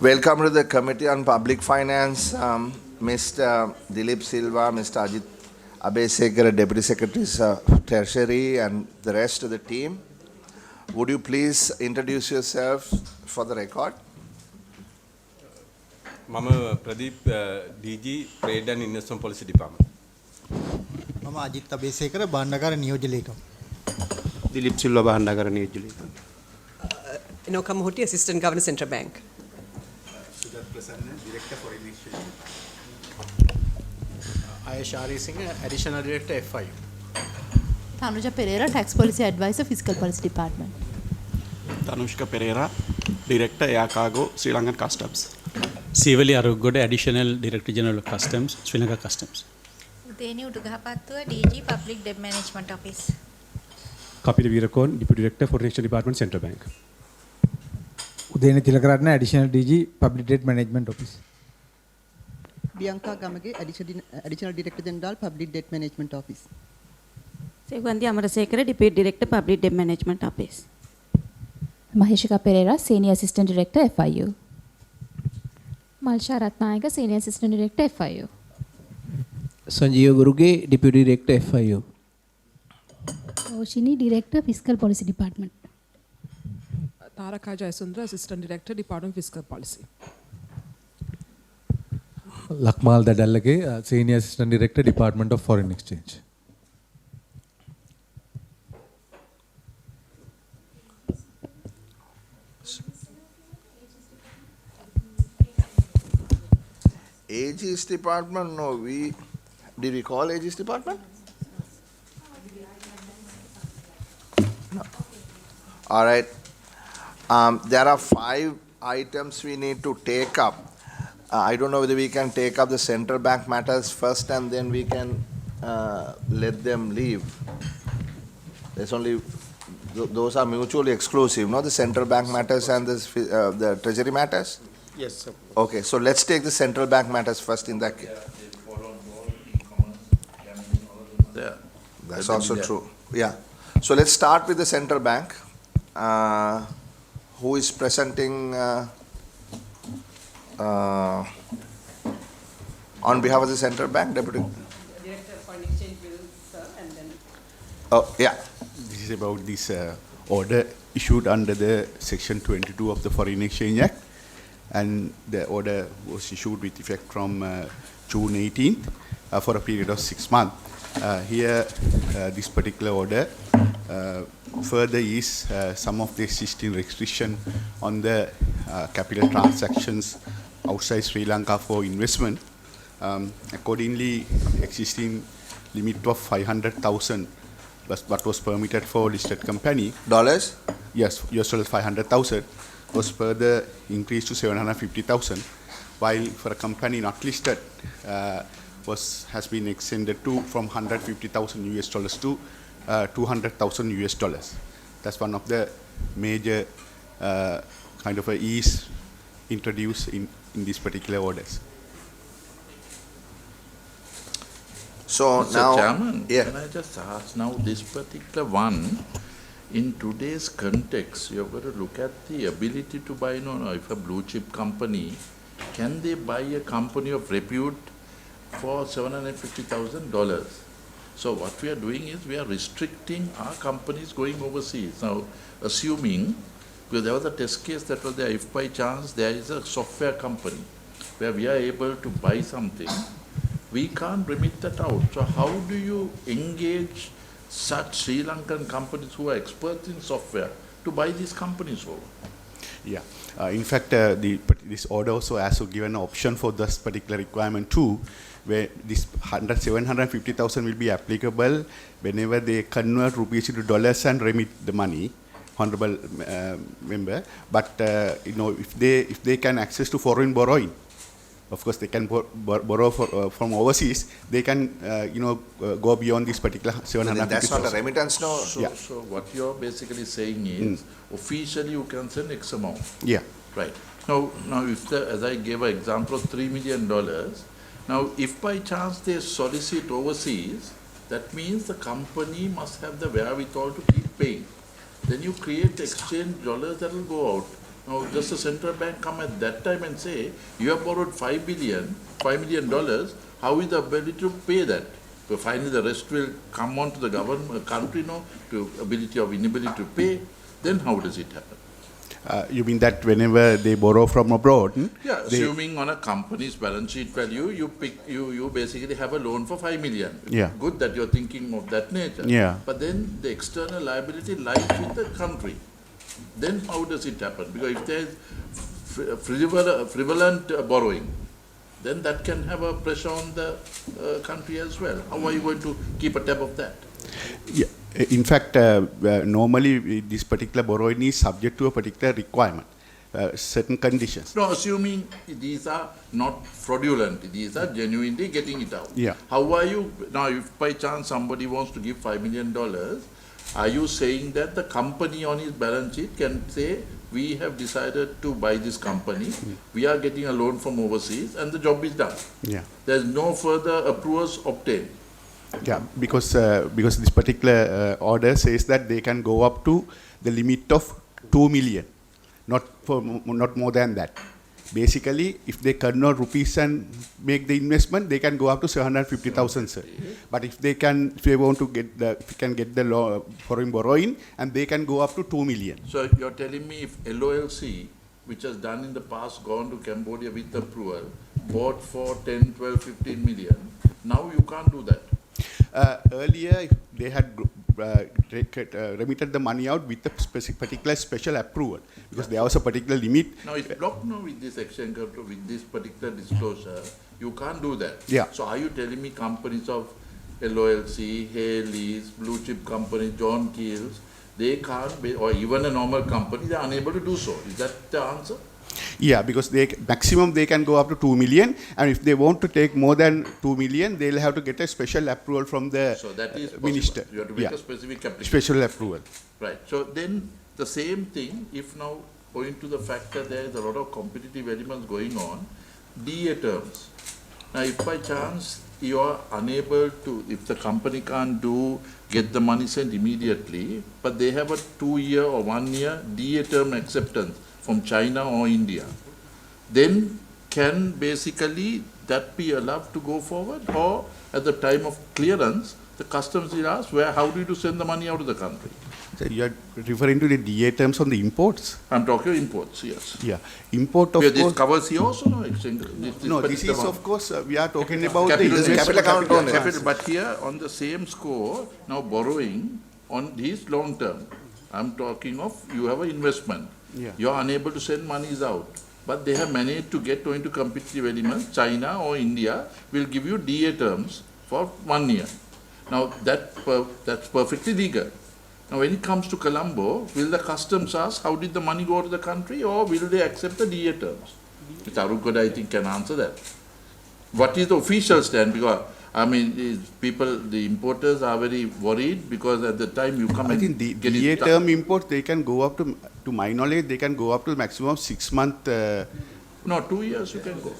Welcome to the Committee on Public Finance, Mr. Dilip Silva, Mr. Ajit Abesekara, Deputy Secretaries of Treasury, and the rest of the team. Would you please introduce yourself for the record? මම Pradeep DG Trade and Investment Policy Department. මම අජිත් අබේසේකර භාණ්ඩාගාර නියෝජ්‍ය ලේකම්. දිලිප් සිල්වා භාණ්ඩාගාර නියෝජ්‍ය ලේකම්. Inoka Mohuti, Assistant Governor, Central Bank. Sudat Prasanna, Director Foreign Exchange. Ayesh Ari Singh, Additional Director FIU. Tanuja Pereira, Tax Policy Advisor, Fiscal Policy Department. Thanushka Perera, Director Air Cargo, Sri Lankan Customs. Sivali Arugoda, Additional Director General of Customs, Sri Lanka Customs. Udeni Udugahapattuwa, DG Public Debt Management Office. Kapila Veerakon, Deputy Director, Foreign Exchange Department, Central Bank. Udeni Tilakaratne Additional DG Public Debt Management Office. Bianca Gamage, Additional Director General, Public Debt Management Office. Sevandi Amarasekara, Deputy Director, Public Debt Management Office. Maheshika Pereira, Senior Assistant Director, FIU. Malsha Ratnayaka, Senior Assistant Director, FIU. Sanjeev Guruge, Deputy Director FIU. Oshini, Director, Fiscal Policy Department. Taraka Jayasundra, Assistant Director, Department of Fiscal Policy. Lakmal Dadallage, Senior Assistant Director, Department of Foreign Exchange. AG's department? No, did we call AG's department? No. All right. There are 5 items we need to take up. I don't know whether we can take up the central bank matters first and then we can let them leave. There's only those are mutually exclusive, no? The central bank matters and the treasury matters. Yes, sir. Okay, so let's take the central bank matters first in that case. Yeah. That's also true. Yeah. So let's start with the central bank. Who is presenting on behalf of the central bank, Deputy? Director of Foreign Exchange will serve and then. Oh, yeah. This is about this order issued under the Section 22 of the Foreign Exchange Act. And the order was issued with effect from June 18th for a period of 6 months. Here, this particular order further is some of the existing restriction on the capital transactions outside Sri Lanka for investment. Accordingly, existing limit of 500,000 was what was permitted for listed company. Dollars? Yes, US dollars 500,000 was further increased to 750,000, while for a company not listed has been extended to from 150,000 US dollars to 200,000 US dollars. That's one of the major kind of a ease introduced in these particular orders. So Mr. now, Chairman, yeah. can I just ask now this particular one, in today's context, you've got to look at the ability to buy, if a blue chip company, can they buy a company of repute for $750,000? So what we are doing is we are restricting our companies going overseas. Now, assuming, because there was a test case that was there, if by chance there is a software company where we are able to buy something, we can't remit that out. So how do you engage such Sri Lankan companies who are experts in software to buy these companies over? Yeah. In fact, this order also has given an option for this particular requirement too, where this 750,000 will be applicable whenever they convert rupees into dollars and remit the money, honorable member. But if they can access to foreign borrowing, of course they can borrow from overseas. They can go beyond this particular 750,000. That's not a remittance, no. So what you're basically saying is, officially you can send X amount. Yeah. Right. Now if as I gave an example of $3 million, now if by chance they solicit overseas, that means the company must have the wherewithal to keep paying. Then you create exchange dollars that will go out. Now, does the central bank come at that time and say, you have borrowed $5 million, how is the ability to pay that? So finally the rest will come on to the government, country, no, to ability or inability to pay. Then how does it happen? You mean that whenever they borrow from abroad? Yeah, they- assuming on a company's balance sheet value, you basically have a loan for $5 million. Yeah. Good that you're thinking of that nature. Yeah. But then the external liability lies with the country. Then how does it happen? Because if there's frivolent borrowing, then that can have a pressure on the country as well. How are you going to keep a tab of that? Yeah. In fact, normally this particular borrowing is subject to a particular requirement, certain conditions. No, assuming these are not fraudulent, these are genuinely getting it out. Yeah. How are you, now if by chance somebody wants to give $5 million, are you saying that the company on his balance sheet can say, we have decided to buy this company, we are getting a loan from overseas and the job is done? Yeah. There's no further approvals obtained. Yeah, because this particular order says that they can go up to the limit of 2 million, not more than that. Basically, if they convert rupees and make the investment, they can go up to 750,000, sir. But if they can want to get the foreign borrowing, and they can go up to 2 million. So you're telling me if LOLC, which has done in the past, gone to Cambodia with approval, bought for 10, 12, 15 million, now you can't do that. Earlier, they had remitted the money out with a particular special approval, because there was a particular limit. Now it's blocked now with this exchange control, with this particular disclosure. You can't do that. Yeah. So are you telling me companies of LOLC, Haley's, blue chip companies, John Keel's, they can't be, or even a normal company, they are unable to do so? Is that the answer? Yeah, because maximum they can go up to 2 million, and if they want to take more than 2 million, they'll have to get a special approval from the So that is possible. minister. You have to make a specific application. Special approval. Right. So then the same thing, if now owing to the fact that there is a lot of competitive elements going on, DA terms. Now if by chance you are unable to, if the company can't get the money sent immediately, but they have a 2-year or 1-year DA term acceptance from China or India, then can basically that be allowed to go forward? Or at the time of clearance, the customs will ask, how do you send the money out of the country? So you are referring to the DA terms on the imports? I'm talking imports, yes. Yeah. Import, of Where this course. covers here also, no? Exchange, No, this particular is, one. of course, we are talking about Capital, the capital account only. capital, but here on the same score, now borrowing on these long term, I'm talking of you have an investment. Yeah. You are unable to send monies out, but they have managed to get into competitive elements. China or India will give you DA terms for 1 year. Now that's perfectly legal. Now when it comes to Colombo, will the customs ask how did the money go to the country, or will they accept the DA terms? Mr. Arugod, I think, can answer that. What is the official stand? Because I mean, the importers are very worried because at the time you come I and think the get DA it done. term imports, they can go up to my knowledge, they can go up to maximum 6 month. No, 2 years you can go.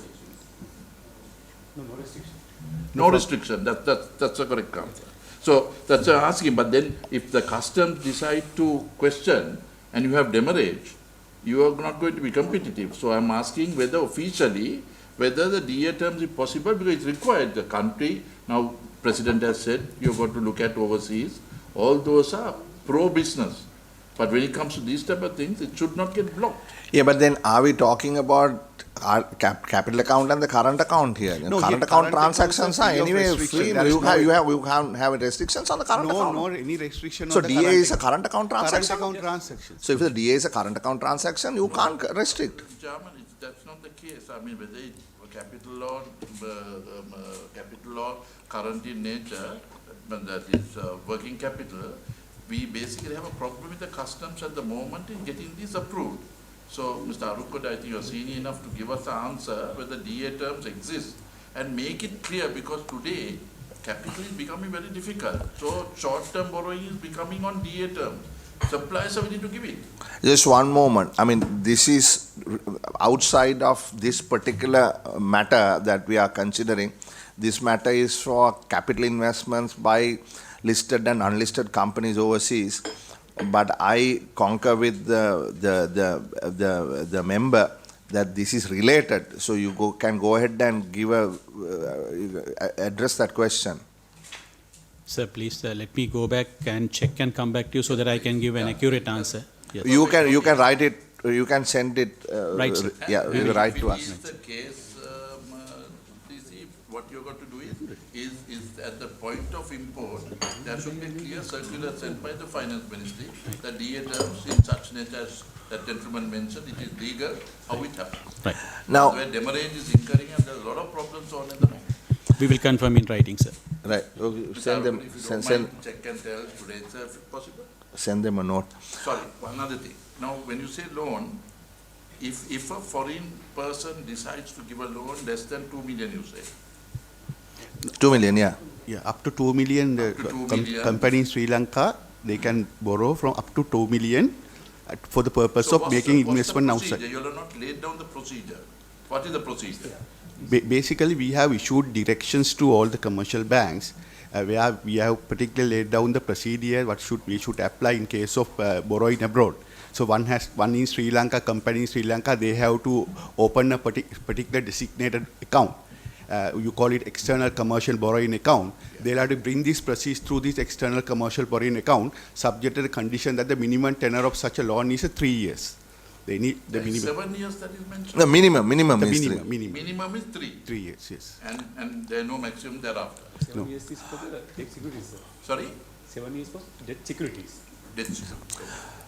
No restriction. That's a correct answer. So that's what I'm asking. But then if the customs decide to question and you have demurrage, you are not going to be competitive. So I'm asking whether officially, whether the DA terms is possible, because it's required. The country, now President has said, you've got to look at overseas. All those are pro-business. But when it comes to these type of things, it should not get blocked. Yeah, but then are we talking about our capital account and the current account here? No, Current yeah, account current transactions accounts are are free of anyway restriction. free. There is You can't have restrictions on the current account. No, any restriction So on the DA current is a current account transaction? Current account transaction. So if the DA is a current account transaction, you can't restrict. German, that's not the case. I mean, whether it's capital law, current in nature, but that is working capital, we basically have a problem with the customs at the moment in getting this approved. So, Mr. Arukod, I think you're senior enough to give us the answer whether DA terms exist and make it clear, because today capital is becoming very difficult. So, short-term borrowing is becoming on DA terms. Suppliers are willing to give it. Just one moment. I mean, this is outside of this particular matter that we are considering. This matter is for capital investments by listed and unlisted companies overseas. but I concur with the member that this is related, so you can go ahead and give address that question. Sir, please let me go back and check and come back to you so that I can give an accurate answer. Yes. You can write it, you can send it, Right, sir. yeah, you write to us. If it is the case, DC, what you're going to do is at the point of import, there should be a clear circular sent by the finance ministry that DA terms in such nature as that gentleman mentioned, it is legal, how it happens. Right. Now, Where demurrage is incurring and there's a lot of problems on in the moment. We will confirm in writing, sir. right, okay, send them, If you don't send, mind, check and tell today itself if possible. send them a note. Sorry, one other thing. Now, when you say loan, if a foreign person decides to give a loan less than 2 million, you say, 2 million, yeah. Yeah, up to 2 million, the Up to 2 million. company in Sri Lanka, they can borrow from up to 2 million for the purpose so of making investment what's the outside. procedure? You have not laid down the procedure. What is the procedure? Basically, we have issued directions to all the commercial banks where we have particularly laid down the procedure what we should apply in case of borrowing abroad. So one in Sri Lanka, company in Sri Lanka, they have to open a particular designated account. You call it external commercial borrowing account. They'll have to bring these proceeds through this external commercial borrowing account, subject to the condition that the minimum tenor of such a loan is 3 years. They need the There is minimum. 7 years that is mentioned. The minimum The is minimum, 3. minimum. Minimum is 3. 3 years, yes. And there is no maximum thereafter. No. Yes, is for the debt securities, sir. Sorry? 7 years for debt securities. That's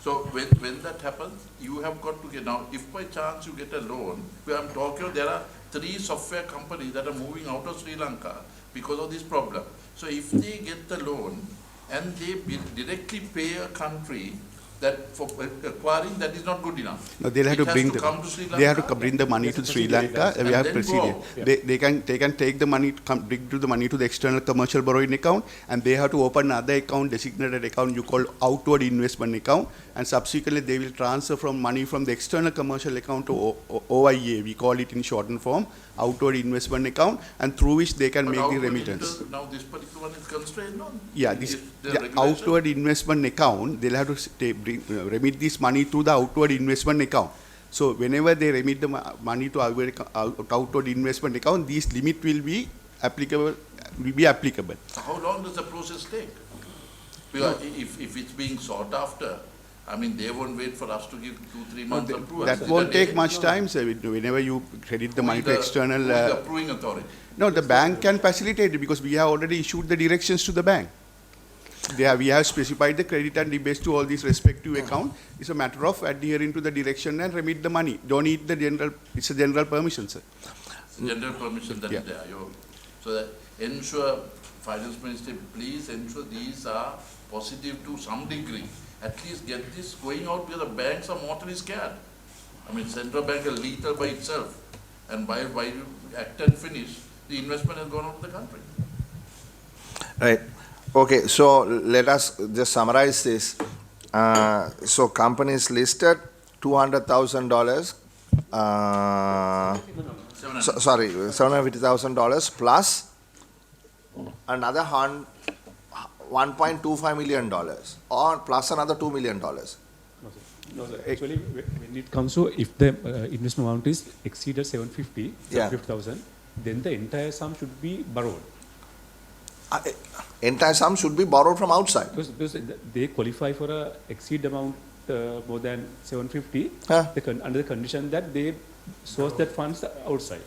so when that happens, you have got to get now. If by chance you get a loan, where I'm talking, there are 3 software companies that are moving out of Sri Lanka because of this problem. So if they get the loan and they directly pay a country that for acquiring, that is not good enough. No, they'll have It to has bring to come to Sri they have to Lanka. bring the money to Sri Lanka. And We have then procedure. go. They can take the money, bring to the money to the external commercial borrowing account, and they have to open another account, designated account you call outward investment account, and subsequently they will transfer from money from the external commercial account to OIA. We call it in shortened form, outward investment account, and through which they can But make the outward remittance. Now this particular one is constrained, no? Yeah, this Is there the regulation? outward investment account, they'll have to remit this money to the outward investment account. So whenever they remit the money to outward investment account, this limit will be applicable. How long does the process take? Because if it's being sought after, I mean, they won't wait for us to give 2-3 months approval. That won't take much time, sir. Whenever you credit the money to external. Who is the approving authority? No, the bank can facilitate it because we have already issued the directions to the bank. We have specified the credit and rebates to all these respective accounts. It's a matter of adhering to the direction and remit the money. Don't need the general, it's a general permission, sir. General permission that is there. So that ensure, Finance Minister, please ensure these are positive to some degree. At least get this going out because the banks are mortally scared. I mean, central bank is lethal by itself. And by you act and finish, the investment has gone out of the country. Right. Okay, so let us just summarize this. So companies listed, $200,000, sorry, $750,000 plus another $1.25 million or plus another $2 million. No, sir. Actually, when it comes to if the investment amount is exceeded 750,000, then the entire sum should be borrowed. Entire sum should be borrowed from outside. Because they qualify for a exceed amount more than 750 under the condition that they source that funds outside.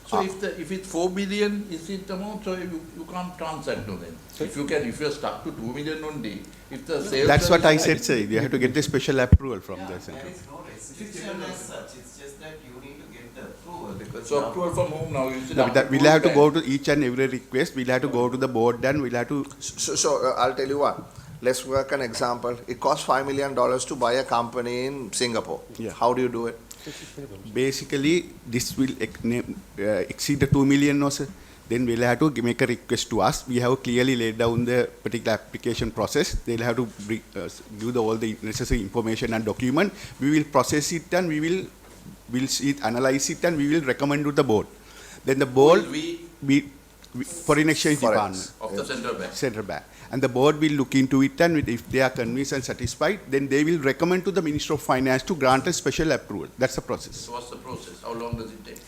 So if it's 4 billion is it amount, so you can't transact no then. So if you are stuck to 2 million only, if the sales. That's what I said, sir. You have to get the special approval from the center. There is no restriction as such. It's just that you need to get the approval. Because so approval from whom now? You No, we'll have to go to each and every request. We'll have to go to the board and we'll have to. So I'll tell you what. Let's work an example. It costs $5 million to buy a company in Singapore. Yeah. How do you do it? Basically, this will exceed the 2 million, no, sir. Then we'll have to make a request to us. We have clearly laid down the particular application process. They'll have to give all the necessary information and document. We will process it and we'll see it, analyze it, and we will recommend to the board. Then the board, Foreign Exchange Forex. Department. Of the central bank. Central Bank. And the board will look into it, and if they are convinced and satisfied, then they will recommend to the Minister of Finance to grant a special approval. That's the process. So what's the process? How long does it take?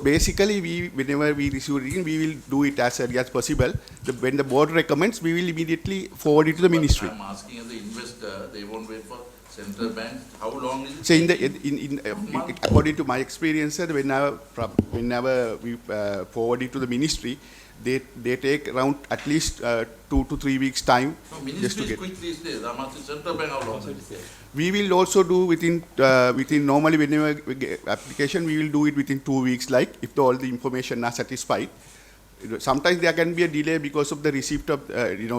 Basically, whenever we receive it, we will do it as early as possible. When the board recommends, we will immediately forward it to the ministry. I'm asking as the investor, they won't wait for central bank. How long is it? So, taking? according to my experience, sir, whenever we forward it to the ministry, they take around at least 2 to 3 weeks time No, just to ministry is get. quick these days. I'm asking central bank how long does it take? We will also do within normally whenever we get application, we will do it within 2 weeks. Like if all the information are satisfied. Sometimes there can be a delay because of the receipt of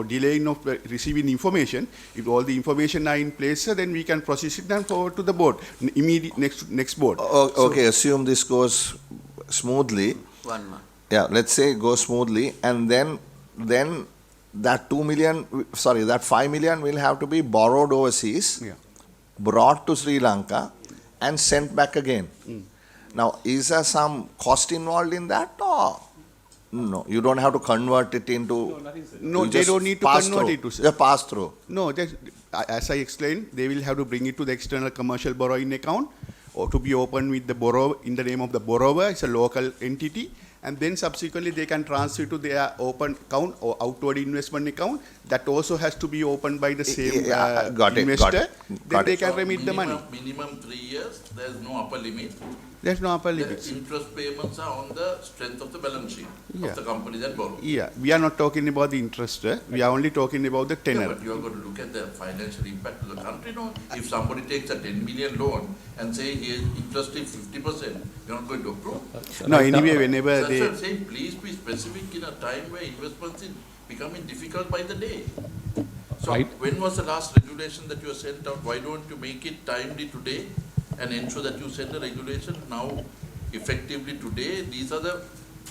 delaying of receiving information. If all the information are in place, sir, then we can process it and forward to the board immediate next board. Okay, assume this goes smoothly. 1 month. Yeah, let's say it goes smoothly, and then that 2 million, sorry, that 5 million will have to be borrowed overseas, brought to Sri Lanka, and sent back again. Now, is there some cost involved in that, or no? You don't have to convert it into. No, you they just don't need to pass convert through. it to. Just pass through. No, as I explained, they will have to bring it to the external commercial borrowing account, or to be opened with the borrower in the name of the borrower. It's a local entity. And then subsequently they can transfer to their open account or outward investment account. That also has to be opened by the same investor. Then they can remit the money. Minimum 3 years, there's no upper limit. There's no upper limit. The interest payments are on the strength of the balance sheet of the company that borrowed. Yeah, we are not talking about the interest. We are only talking about the tenor. Yeah, but you are going to look at the financial impact to the country, no? If somebody takes a 10 million loan and say his interest is 50%, you're not going to approve. No, anyway, whenever That's they. what I'm saying, please be specific in a time where investments is becoming difficult by the day. So when was the last regulation that you sent out? Why don't you make it timely today and ensure that you send a regulation now effectively today? These are the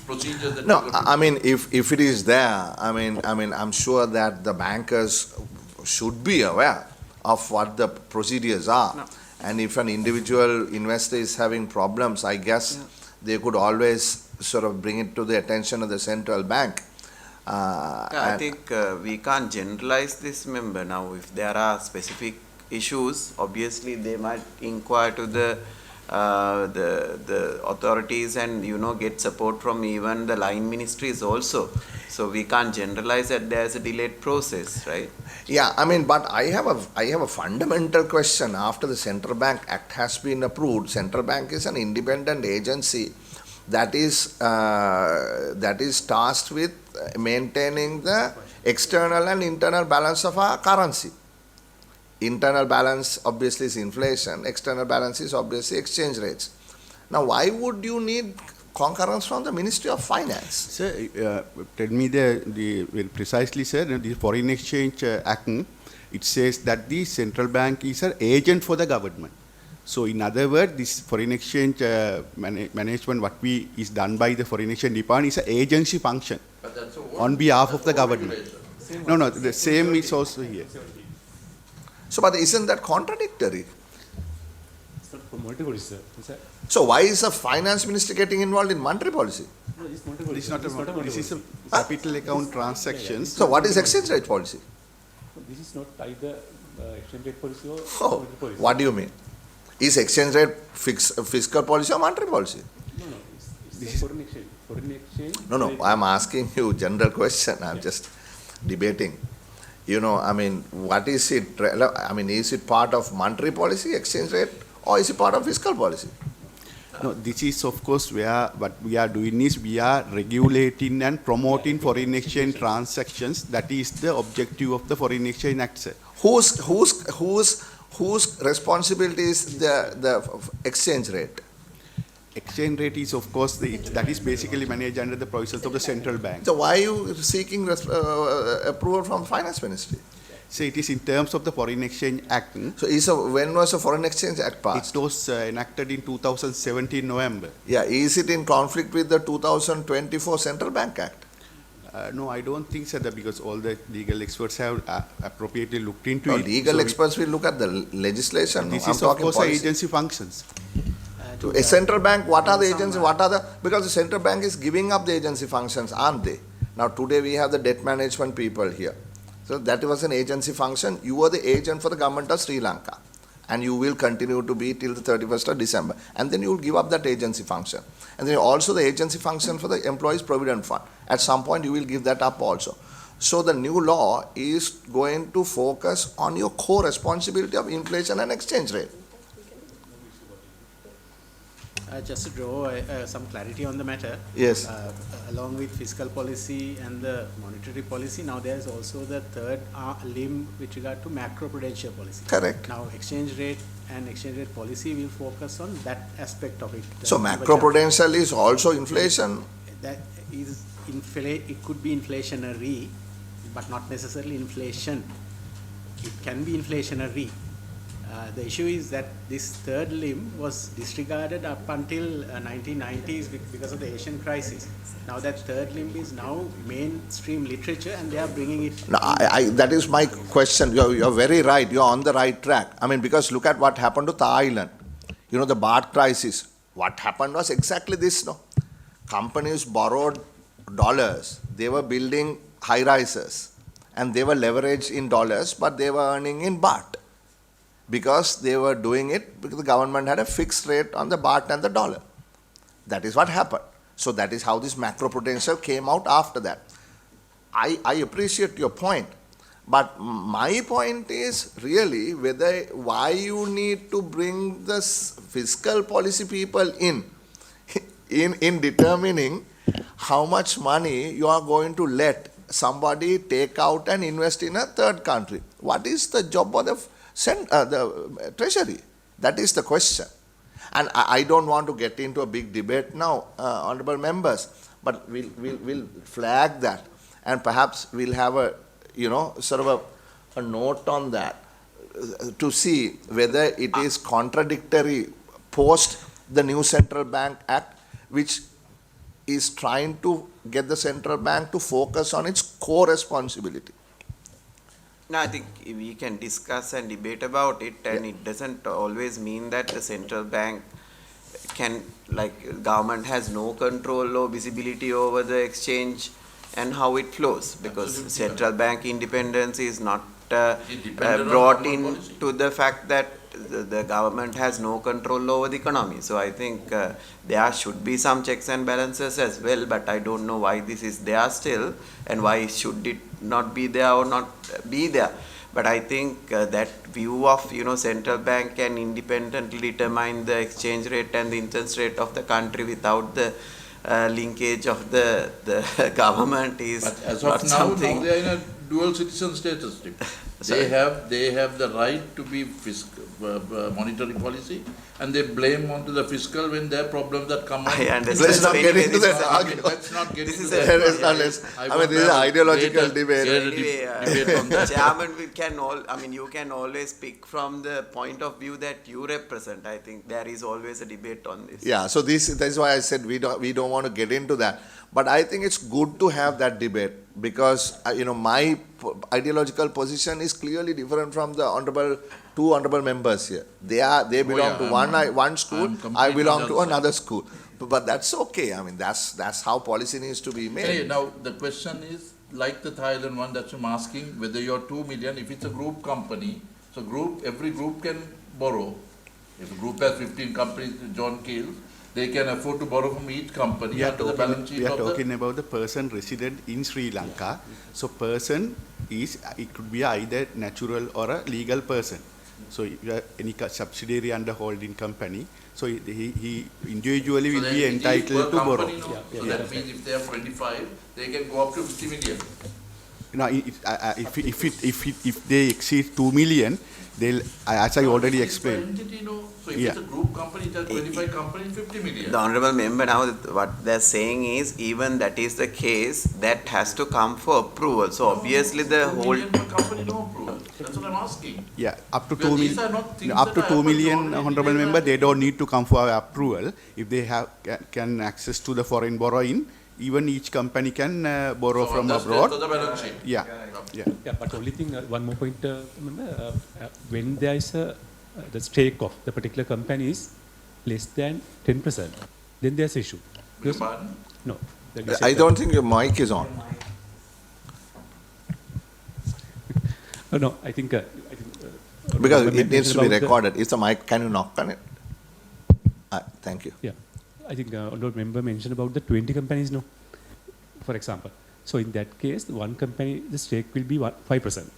procedures that No, you're going to I mean, if it is there, I mean, I'm sure that the bankers should be aware of what the procedures are. No. And if an individual investor is having problems, I guess they could always sort of bring it to the attention of the central bank. I think we can't generalize this, member. Now, if there are specific issues, obviously they might inquire to the authorities and get support from even the line ministries also. So we can't generalize that there's a delayed process, right? Yeah, I mean, but I have a fundamental question. After the Central Bank Act has been approved, Central Bank is an independent agency that is tasked with maintaining the external and internal balance of our currency. Internal balance obviously is inflation, external balance is obviously exchange rates. Now, why would you need concurrence from the Ministry of Finance? Sir, tell me well, precisely, sir, the Foreign Exchange Act, it says that the central bank is an agent for the government. So, in other words, this foreign exchange management, what is done by the Foreign Exchange Department is an agency function on behalf of the government. No, the same is also here. So, but isn't that contradictory? It's not for monetary policy, sir. So, why is the finance minister getting involved in monetary policy? No, it's monetary This policy. is not a, this is a capital account transactions. So, what is exchange rate policy? This is not either exchange rate policy or Oh, monetary policy. what do you mean? Is exchange rate fiscal policy or monetary policy? No, it's foreign exchange. Foreign exchange. No, I'm asking you general question. I'm just debating. I mean, what is it? I mean, is it part of monetary policy, exchange rate, or is it part of fiscal policy? No, this is of course where what we are doing is we are regulating and promoting foreign exchange transactions. That is the objective of the Foreign Exchange Act, sir. Whose responsibility is the exchange rate? Exchange rate is of course that is basically managed under the provisions of the central bank. So why are you seeking approval from finance ministry? So it is in terms of the Foreign Exchange Act. So when was the Foreign Exchange Act passed? It was enacted in 2017 November. Yeah, is it in conflict with the 2024 Central Bank Act? No, I don't think so, because all the legal experts have appropriately looked into it. Legal experts will look at the legislation. This is of course agency functions. A central bank, what are the agencies? Because the central bank is giving up the agency functions, aren't they? Now today we have the debt management people here. So that was an agency function. You were the agent for the government of Sri Lanka. And you will continue to be till the 31st of December. And then you will give up that agency function. And then also the agency function for the Employees Provident Fund. At some point you will give that up also. So the new law is going to focus on your core responsibility of inflation and exchange rate. Just to draw some clarity on the matter. Yes. Along with fiscal policy and the monetary policy, now there is also the third limb with regard to macroprudential policy. Correct. Now exchange rate and exchange rate policy will focus on that aspect of it. So macroprudential is also inflation? That is, it could be inflationary, but not necessarily inflation. It can be inflationary. The issue is that this third limb was disregarded up until 1990s because of the Asian crisis. Now that third limb is now mainstream literature and they are bringing it. No, that is my question. You're very right. You're on the right track. I mean, because look at what happened to Thailand. You know, the baht crisis. What happened was exactly this. No, companies borrowed dollars. They were building high rises and they were leveraged in dollars, but they were earning in baht. Because they were doing it because the government had a fixed rate on the baht and the dollar. That is what happened. So that is how this macroprudential came out after that. I appreciate your point, but my point is really why you need to bring the fiscal policy people in determining how much money you are going to let somebody take out and invest in a third country. What is the job of the treasury? That is the question. And I don't want to get into a big debate now, honorable members, but we'll flag that, and perhaps we'll have a sort of a note on that to see whether it is contradictory post the new Central Bank Act, which is trying to get the central bank to focus on its core responsibility. No, I think we can discuss and debate about it, and it doesn't always mean that the central bank can, government has no control or visibility over the exchange and how it flows, because central bank independence is not brought into the fact that the government has no control over the economy. So I think there should be some checks and balances as well, but I don't know why this is there still and why should it not be there or not be there. But I think that view of central bank can independently determine the exchange rate and the interest rate of the country without the linkage of the government is but as not of now, something. They are in a dual citizen status. They have the right to be monetary policy, and they blame onto the fiscal when there are problems that come up. I understand. Let's not get into that argument. Let's not get into This that. is an ideological debate. Anyway, Chairman, you can always pick from the point of view that you represent. I think there is always a debate on this. Yeah, so that's why I said we don't want to get into that. But I think it's good to have that debate because my ideological position is clearly different from the two honorable members here. They belong to one school. I belong to another school. But that's okay. I mean, that's how policy needs to be made. Hey, now the question is like the Thailand one that I'm asking, whether you're 2 million, if it's a group company, so every group can borrow. If a group has 15 companies, John Keel, they can afford to borrow from each company. We are talking about the person resident in Sri Lanka. So person it could be either natural or a legal person. So if you have any subsidiary under holding company, so he individually will be entitled to borrow. So that means if they have 25, they can go up to 50 million. Now, if they exceed 2 million, they'll, as I already explained. So if it's a group company, it has 25 companies, 50 million. The honorable member now, what they're saying is, even that is the case, that has to come for approval. So obviously the whole company no approval. That's what I'm asking. Yeah, up to Because 2 these are million. not things Up to that 2 happen million, only honorable in member, they don't need to come for approval. If they can access to the foreign borrowing, even each company can borrow So from that's abroad. the balance sheet. Yeah. Yeah, but only thing, one more point, remember, when there is the stake of the particular company is less than 10%, then there's issue. Pardon? No. I don't think your mic is on. No, I think. Because Member it needs to be mentioned about the- recorded. Is the mic, can you knock on it? Thank you. Yeah, I think honourable member mentioned about the 20 companies, no, for example. So in that case, one company, the stake will be 5%.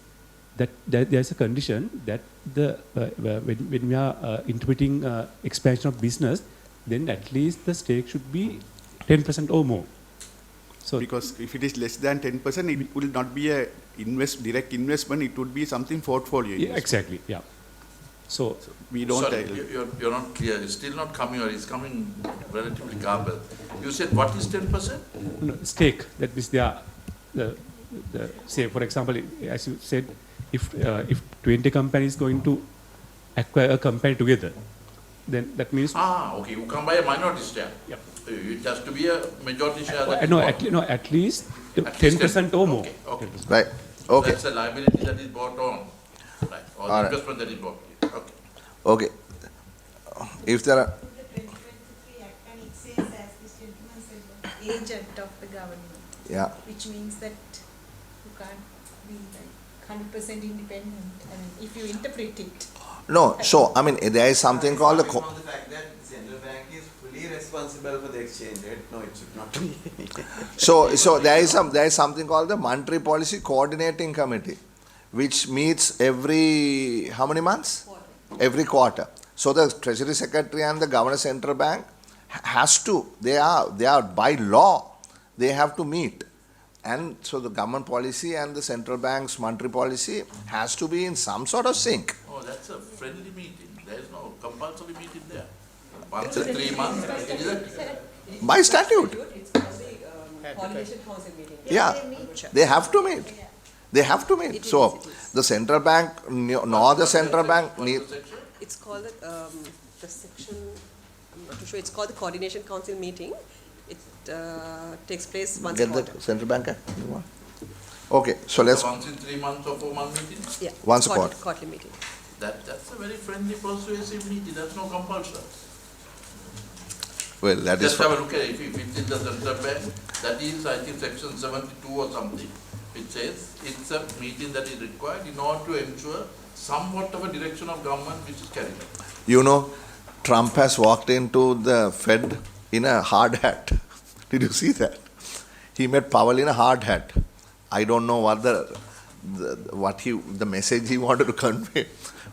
That there's a condition that when we are interpreting expansion of business, then at least the stake should be 10% or more. So because if it is less than 10%, it will not be a direct investment. It would be something portfolio. Yeah, exactly. Yeah. So we don't. Sorry, you're not clear. It's still not coming, or it's coming relatively garbled. You said what is 10%? No, stake. That means the say, for example, as you said, if 20 companies going to acquire a company together, then that means. Okay. You can buy a minority share. Yeah. It has to be a majority share. That No, at least 10% or more. Okay. Right. Okay. That's a liability that is bought on. Right. Or the All right. investment that is bought. Okay. Okay. If there are, agent of the government. Yeah. Which means that you can't be like 100% independent. And if you interpret it. no, so, I mean, there is something called the. On the fact that the central bank is fully responsible for the exchange rate. No, it should not be. So there is something called the Monetary Policy Coordinating Committee, which meets every, how many months? Every quarter. So the Treasury Secretary and the Governor Central Bank has to, they are by law, they have to meet. And so the government policy and the central bank's monetary policy has to be in some sort of sync. Oh, that's a friendly meeting. There is no compulsory meeting there. Once in 3 months, it is a By statute. It's called the Coordination Council meeting. Yeah, they have to meet. They have to meet. So the central bank, nor the central bank need. It's called the section, I'm not too sure, it's called the Coordination Council meeting. It takes place once a Get quarter. the central bank? Okay, so let's. Once in 3 months or 4 month meeting? Yeah. Once a quarter. Quarterly meeting. That's a very friendly, persuasive meeting. That's no compulsion. Well, that is. Just have a look at it. If it's in the central bank, that is, I think, section 72 or something. It says it's a meeting that is required in order to ensure somewhat of a direction of government which is carried out. You know, Trump has walked into the Fed in a hard hat. Did you see that? He met Powell in a hard hat. I don't know what the message he wanted to convey,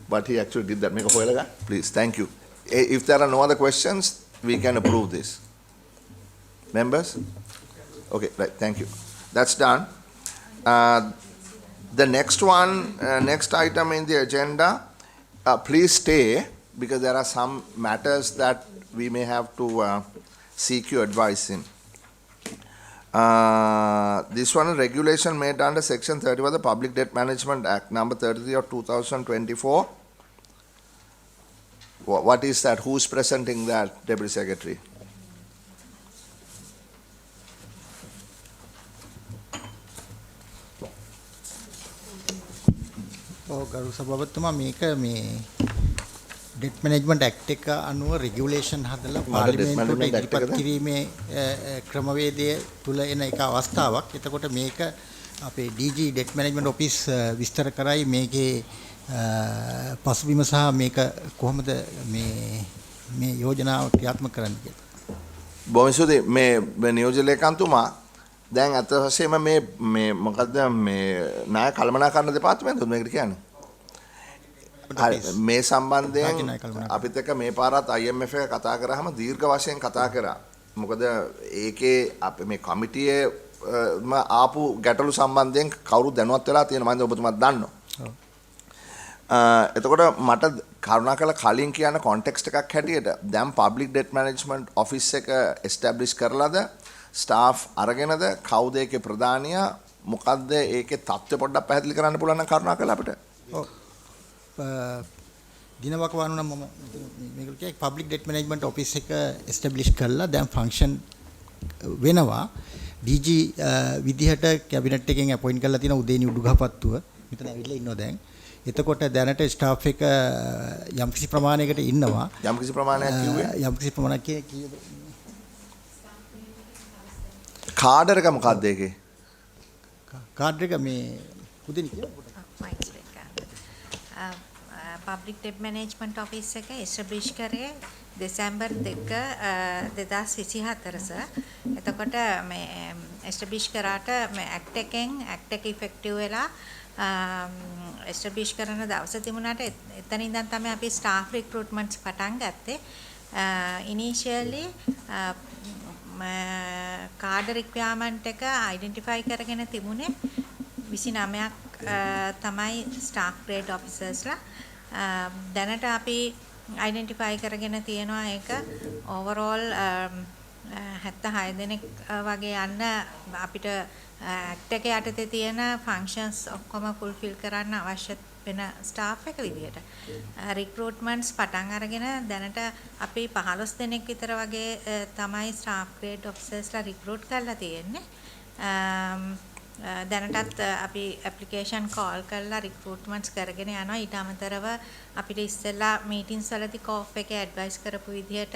but he actually did that. Make a hoyalaga, please. Thank you. If there are no other questions, we can approve this. Members? Okay, right. Thank you. That's done. The next one, next item in the agenda, please stay because there are some matters that we may have to seek your advice in. This one is regulation made under Section 31 of the Public Debt Management Act, number 33 of 2024. What is that? Who's presenting that, Deputy Secretary? ගරු සභාපතිතුමා මේක මේ ඩෙට් management act එක අනුව regulation හදලා පාර්ලිමේන්තුවට ඉදිරිපත් කිරීමේ ක්‍රමවේදය තුල එන එක අවස්ථාවක්. එතකොට මේක අපේ DG ඩෙට් මැනේජ්මන්ට් ඔෆිස් විස්තර කරයි මේකේ පසුබිම සහ මේක කොහොමද මේ යෝජනාව ක්‍රියාත්මක කරන්න කියලා. බොහොම ස්තුතියි මේ නියෝජ්‍ය ලේකම්තුමා දැන් අත වශයෙන්ම මේ මොකද්ද මේ ණය කළමනාකරණ දෙපාර්තමේන්තුව මේකට කියන්නේ. මේ සම්බන්ධයෙන් අපිත් එක්ක මේ පාරත් IMF එක කතා කරාම දීර්ඝ වශයෙන් කතා කරා. මොකද ඒකේ අපි මේ කමිටියේ ආපු ගැටලු සම්බන්ධයෙන් කවුරු දැනුවත් වෙලා තියෙනවා මම ඔබතුමාත් දන්නවා. එතකොට මට කරුණාකරලා කලින් කියන කොන්ටෙක්ස්ට් එකක් හැටියට දැන් පබ්ලික් ඩෙට් මැනේජ්මන්ට් ඔෆිස් එක එස්ටැබ්ලිෂ් කරලාද ස්ටාෆ් අරගෙනද කවුද ඒකේ ප්‍රධානියා මොකද්ද ඒකේ තත්ත්වය පොඩ්ඩක් පැහැදිලි කරන්න පුළුවන් නම් කරුණාකරලා අපිට. ඔව්. දිනවක වань නම් මම මේකට කිය පබ්ලික් ඩෙට් මැනේජ්මන්ට් ඔෆිස් එක එස්ටැබ්ලිෂ් කරලා දැන් ෆන්ක්ෂන් වෙනවා. DG විදිහට කැබිනට් එකෙන් අපොයින්ට් කරලා තියෙන උදේනි උඩුගහපත්තුව මෙතන ඇවිල්ලා ඉන්නවා දැන්. එතකොට දැනට ස්ටාෆ් එක යම්කිසි ප්‍රමාණයකට ඉන්නවා. යම්කිසි ප්‍රමාණයක් කිව්වේ? යම්කිසි ප්‍රමාණයක් කීයද? කාඩර් එක මොකක්ද ඒකේ? කාඩ් එක මේ උදේනි කියලා පබ්ලික් ඩෙබ් මැනේජ්මන්ට් ඔෆිස් එක එස්ටැබ්ලිෂ් කරේ දෙසැම්බර් 2 2024 සර්. එතකොට මේ එස්ටැබ්ලිෂ් කරාට මේ ඇක්ට් එක ඉෆෙක්ටිව් වෙලා එස්ටැබ්ලිෂ් කරන දවස තිබුණාට එතන ඉඳන් තමයි අපි ස්ටාෆ් රික්‍රූට්මන්ට්ස් පටන් ගත්තේ. ඉනිෂියලි කාඩ් රික්වයර්මන්ට් එක අයිඩෙන්ටිෆයි කරගෙන තිබුණේ 29ක් තමයි ස්ටාෆ් ග්‍රේඩ් ඔෆිසර්ස්ලා. දැනට අපි අයිඩෙන්ටිෆයි කරගෙන තියෙනවා ඒක ඕවරෝල් 76 දෙනෙක් වගේ යන්න අපිට ඇක්ට් එක යටතේ තියෙන ෆන්ක්ෂන්ස් ඔක්කොම ෆුල්ෆිල් කරන්න අවශ්‍ය වෙන ස්ටාෆ් එක විදියට රික්‍රූට්මන්ට්ස් පටන් අරගෙන දැනට අපි 15 දෙනෙක් විතර වගේ තමයි ස්ටාෆ් ග්‍රේඩ් ඔෆිසර්ස්ලා රික්‍රූට් කරලා තියෙන්නේ. දැනටත් අපි ඇප්ලිකේෂන් කෝල් කරලා රික්‍රූට්මන්ට්ස් කරගෙන යනවා. ඊට අමතරව අපිට ඉස්සෙල්ලා මීටින්ස් වලදී කෝෆ් එකේ ඇඩ්වයිස් කරපු විදිහට